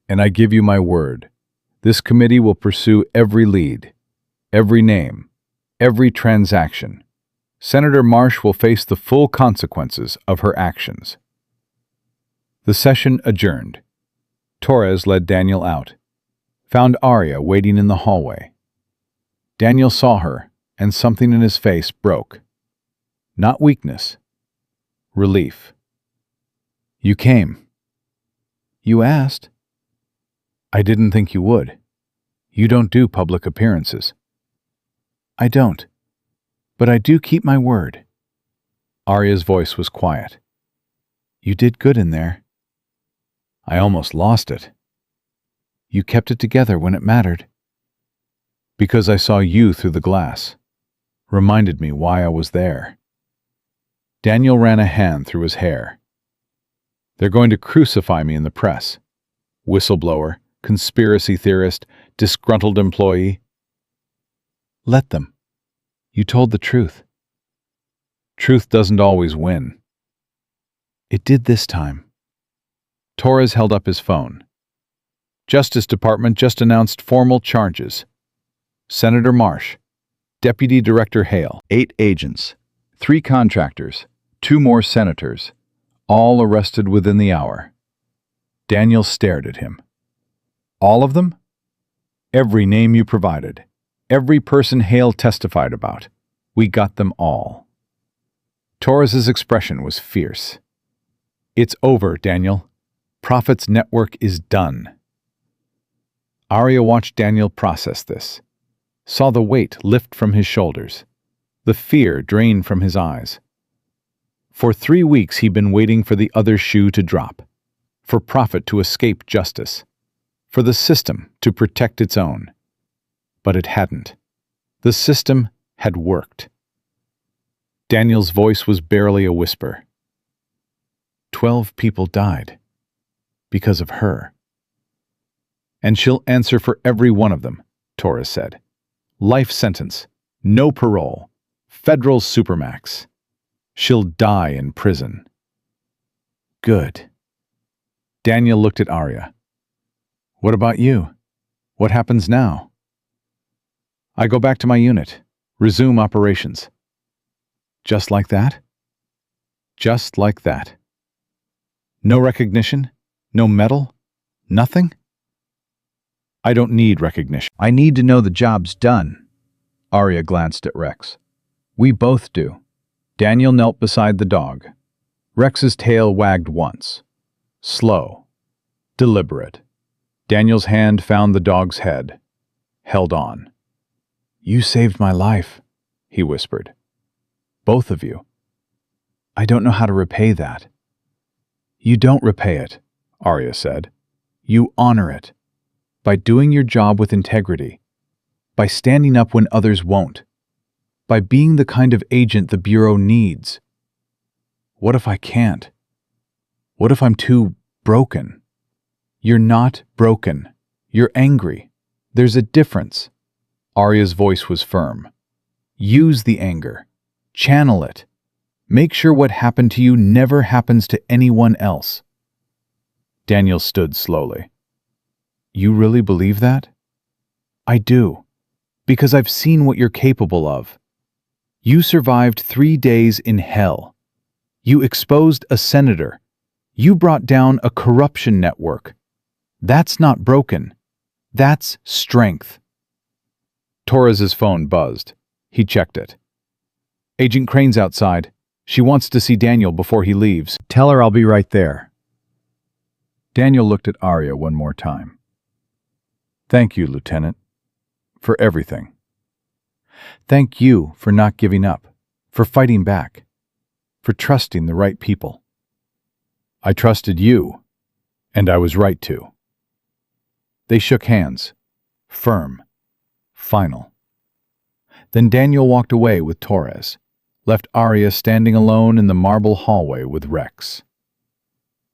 A: And I give you my word, this committee will pursue every lead, every name, every transaction. Senator Marsh will face the full consequences of her actions. The session adjourned. Torres led Daniel out, found Arya waiting in the hallway. Daniel saw her, and something in his face broke. Not weakness, relief. You came. You asked. I didn't think you would. You don't do public appearances. I don't. But I do keep my word. Arya's voice was quiet. You did good in there. I almost lost it. You kept it together when it mattered. Because I saw you through the glass. Reminded me why I was there. Daniel ran a hand through his hair. They're going to crucify me in the press. Whistleblower. Conspiracy theorist, disgruntled employee. Let them. You told the truth. Truth doesn't always win. It did this time. Torres held up his phone. Justice Department just announced formal charges. Senator Marsh, Deputy Director Hale, 8 agents, 3 contractors, 2 more senators, all arrested within the hour. Daniel stared at him. All of them? Every name you provided. Every person Hale testified about. We got them all. Torres's expression was fierce. It's over, Daniel. Prophet's network is done. Arya watched Daniel process this, saw the weight lift from his shoulders, the fear drain from his eyes. For 3 weeks he'd been waiting for the other shoe to drop, for Prophet to escape justice, for the system to protect its own. But it hadn't. The system had worked. Daniel's voice was barely a whisper. 12 people died. Because of her. And she'll answer for every one of them, Torres said. Life sentence, no parole, federal supermax. She'll die in prison. Good. Daniel looked at Arya. What about you? What happens now? I go back to my unit, resume operations. Just like that? Just like that. No recognition? No medal? Nothing? I don't need recognition.
B: I need to know the job's done. Arya glanced at Rex. We both do. Daniel knelt beside the dog. Rex's tail wagged once. Slow. Deliberate. Daniel's hand found the dog's head. Held on. You saved my life, he whispered. Both of you. I don't know how to repay that. You don't repay it, Arya said. You honor it. By doing your job with integrity. By standing up when others won't. By being the kind of agent the Bureau needs. What if I can't? What if I'm too broken? You're not broken. You're angry. There's a difference. Arya's voice was firm. Use the anger. Channel it. Make sure what happened to you never happens to anyone else. Daniel stood slowly. You really believe that? I do. Because I've seen what you're capable of. You survived 3 days in hell. You exposed a senator. You brought down a corruption network. That's not broken. That's strength. Torres's phone buzzed. He checked it. Agent Crane's outside. She wants to see Daniel before he leaves. Tell her I'll be right there. Daniel looked at Arya one more time. Thank you, Lieutenant, for everything. Thank you for not giving up, for fighting back, for trusting the right people. I trusted you, and I was right to. They shook hands, firm, final. Then Daniel walked away with Torres, left Arya standing alone in the marble hallway with Rex.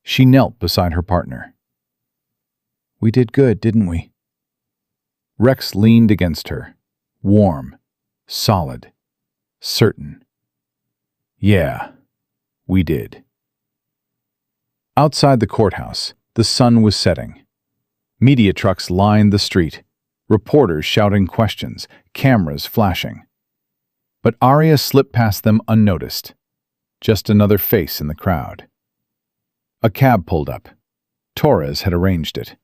B: She knelt beside her partner. We did good, didn't we? Rex leaned against her, warm, solid, certain. Yeah, we did. Outside the courthouse, the sun was setting. Media trucks lined the street, reporters shouting questions, cameras flashing. But Arya slipped past them unnoticed. Just another face in the crowd. A cab pulled up. Torres had arranged it.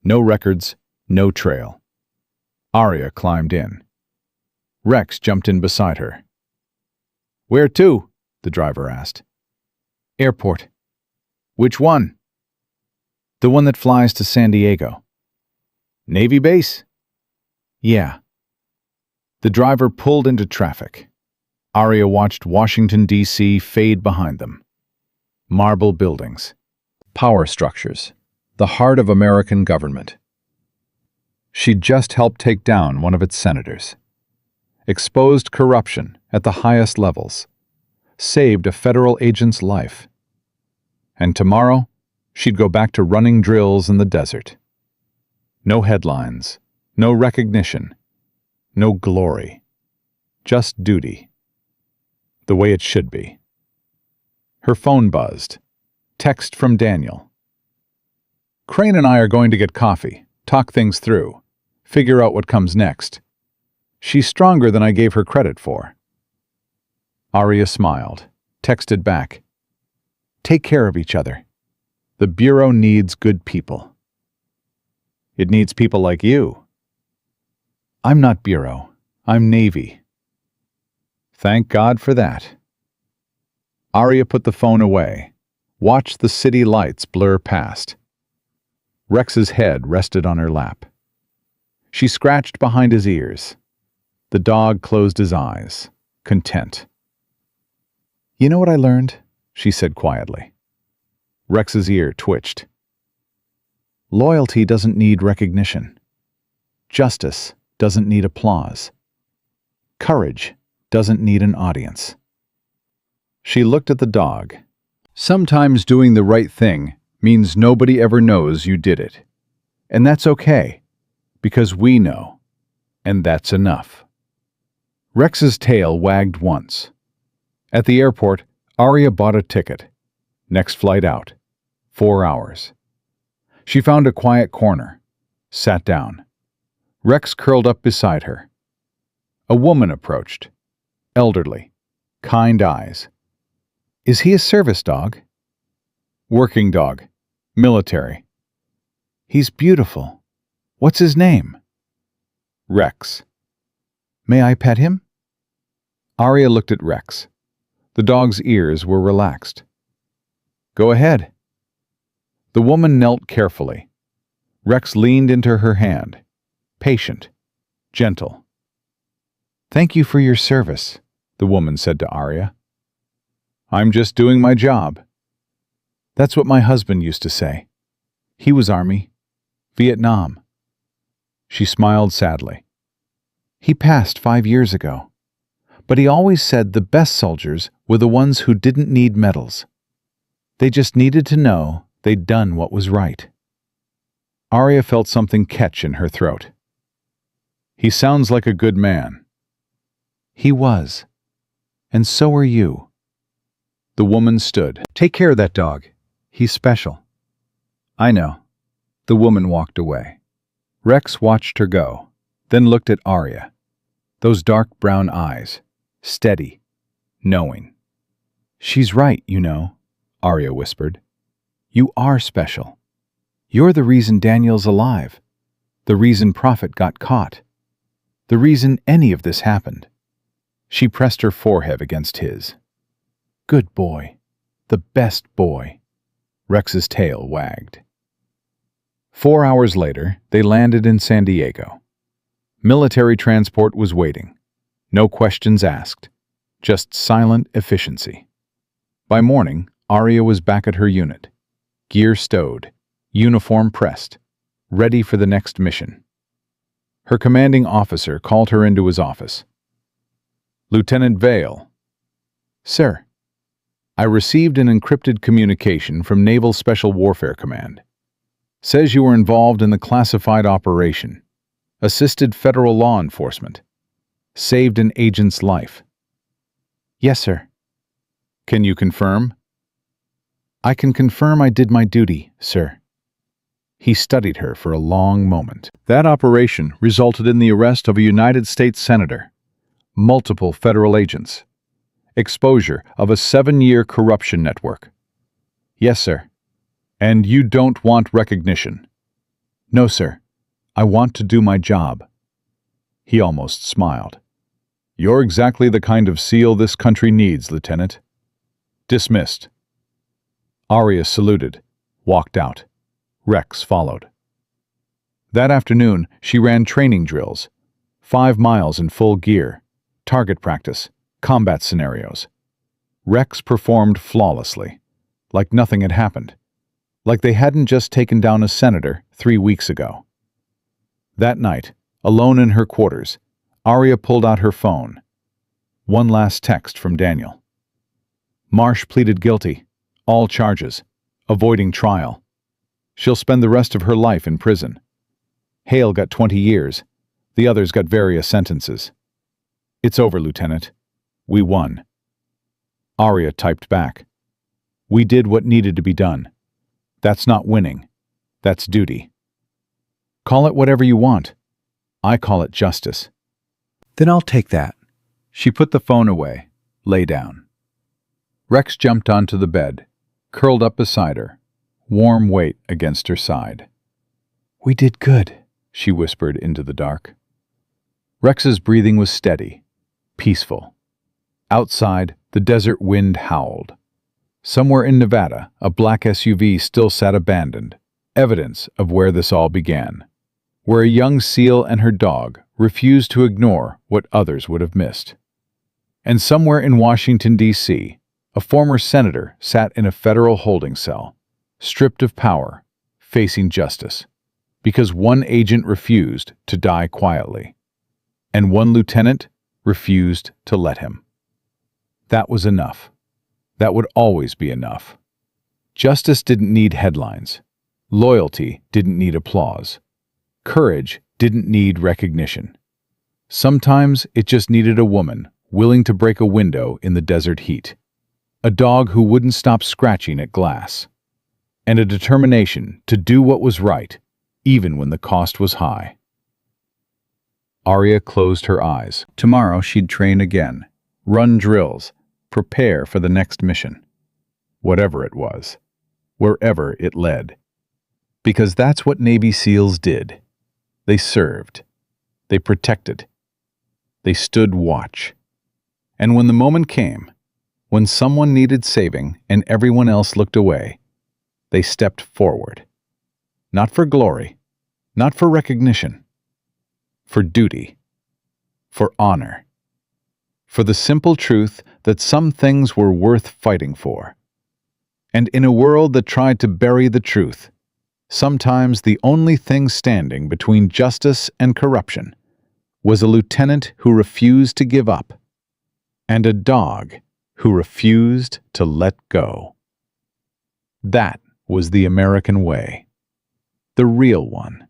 B: No records, no trail. Arya climbed in. Rex jumped in beside her. Where to? The driver asked. Airport. Which one? The one that flies to San Diego. Navy base? Yeah. The driver pulled into traffic. Arya watched Washington, D.C. fade behind them. Marble buildings. Power structures. The heart of American government. She'd just helped take down one of its senators. Exposed corruption at the highest levels. Saved a federal agent's life. And tomorrow, she'd go back to running drills in the desert. No headlines, no recognition, no glory. Just duty. The way it should be. Her phone buzzed. Text from Daniel. Crane and I are going to get coffee, talk things through, figure out what comes next. She's stronger than I gave her credit for. Arya smiled, texted back. Take care of each other. The Bureau needs good people. It needs people like you. I'm not Bureau. I'm Navy. Thank God for that. Arya put the phone away, watched the city lights blur past. Rex's head rested on her lap. She scratched behind his ears. The dog closed his eyes, content. You know what I learned? She said quietly. Rex's ear twitched. Loyalty doesn't need recognition. Justice doesn't need applause. Courage doesn't need an audience. She looked at the dog. Sometimes doing the right thing means nobody ever knows you did it. And that's okay, because we know, and that's enough. Rex's tail wagged once. At the airport, Arya bought a ticket. Next flight out. 4 hours. She found a quiet corner, sat down. Rex curled up beside her. A woman approached. Elderly. Kind eyes. Is he a service dog? Working dog. Military. He's beautiful. What's his name? Rex. May I pet him? Arya looked at Rex. The dog's ears were relaxed. Go ahead. The woman knelt carefully. Rex leaned into her hand. Patient. Gentle. Thank you for your service, the woman said to Arya. I'm just doing my job. That's what my husband used to say. He was Army. Vietnam. She smiled sadly. He passed 5 years ago. But he always said the best soldiers were the ones who didn't need medals. They just needed to know they'd done what was right. Arya felt something catch in her throat. He sounds like a good man. He was. And so are you. The woman stood. Take care of that dog. He's special. I know. The woman walked away. Rex watched her go, then looked at Arya. Those dark brown eyes, steady, knowing. She's right, you know, Arya whispered. You are special. You're the reason Daniel's alive. The reason Prophet got caught. The reason any of this happened. She pressed her forehead against his. Good boy. The best boy. Rex's tail wagged. 4 hours later, they landed in San Diego. Military transport was waiting. No questions asked. Just silent efficiency. By morning, Arya was back at her unit. Gear stowed. Uniform pressed. Ready for the next mission. Her commanding officer called her into his office. Lieutenant Vale. Sir. I received an encrypted communication from Naval Special Warfare Command. Says you were involved in the classified operation. Assisted federal law enforcement. Saved an agent's life. Yes, sir. Can you confirm? I can confirm I did my duty, sir. He studied her for a long moment. That operation resulted in the arrest of a United States Senator, multiple federal agents, exposure of a 7-year corruption network. Yes, sir. And you don't want recognition? No, sir. I want to do my job. He almost smiled. You're exactly the kind of SEAL this country needs, Lieutenant. Dismissed. Arya saluted, walked out. Rex followed. That afternoon, she ran training drills. 5 miles in full gear, target practice, combat scenarios. Rex performed flawlessly, like nothing had happened, like they hadn't just taken down a senator 3 weeks ago. That night, alone in her quarters, Arya pulled out her phone. One last text from Daniel. Marsh pleaded guilty, all charges, avoiding trial. She'll spend the rest of her life in prison. Hale got 20 years. The others got various sentences. It's over, Lieutenant. We won. Arya typed back.
A: We did what needed to be done. That's not winning. That's duty. Call it whatever you want. I call it justice.
B: Then I'll take that.
A: She put the phone away, lay down. Rex jumped onto the bed, curled up beside her, warm weight against her side.
B: We did good,
A: she whispered into the dark. Rex's breathing was steady, peaceful. Outside, the desert wind howled. Somewhere in Nevada, a black SUV still sat abandoned, evidence of where this all began, where a young seal and her dog refused to ignore what others would have missed. And somewhere in Washington, D.C., a former senator sat in a federal holding cell, stripped of power, facing justice, because one agent refused to die quietly, and one lieutenant refused to let him. That was enough. That would always be enough. Justice didn't need headlines. Loyalty didn't need applause. Courage didn't need recognition. Sometimes it just needed a woman willing to break a window in the desert heat, a dog who wouldn't stop scratching at glass, and a determination to do what was right, even when the cost was high. Arya closed her eyes. Tomorrow she'd train again, run drills, prepare for the next mission. Whatever it was, wherever it led. Because that's what Navy SEALs did. They served. They protected. They stood watch. And when the moment came, when someone needed saving and everyone else looked away, they stepped forward. Not for glory, not for recognition, for duty, for honor, for the simple truth that some things were worth fighting for. And in a world that tried to bury the truth, sometimes the only thing standing between justice and corruption was a lieutenant who refused to give up, and a dog who refused to let go. That was the American way. The real one.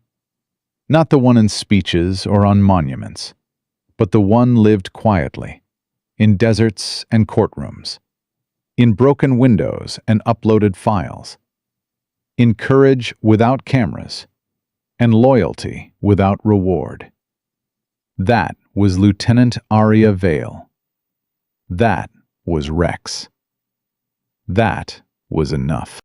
A: Not the one in speeches or on monuments, but the one lived quietly, in deserts and courtrooms, in broken windows and uploaded files, in courage without cameras, and loyalty without reward. That was Lieutenant Arya Vale. That was Rex. That was enough.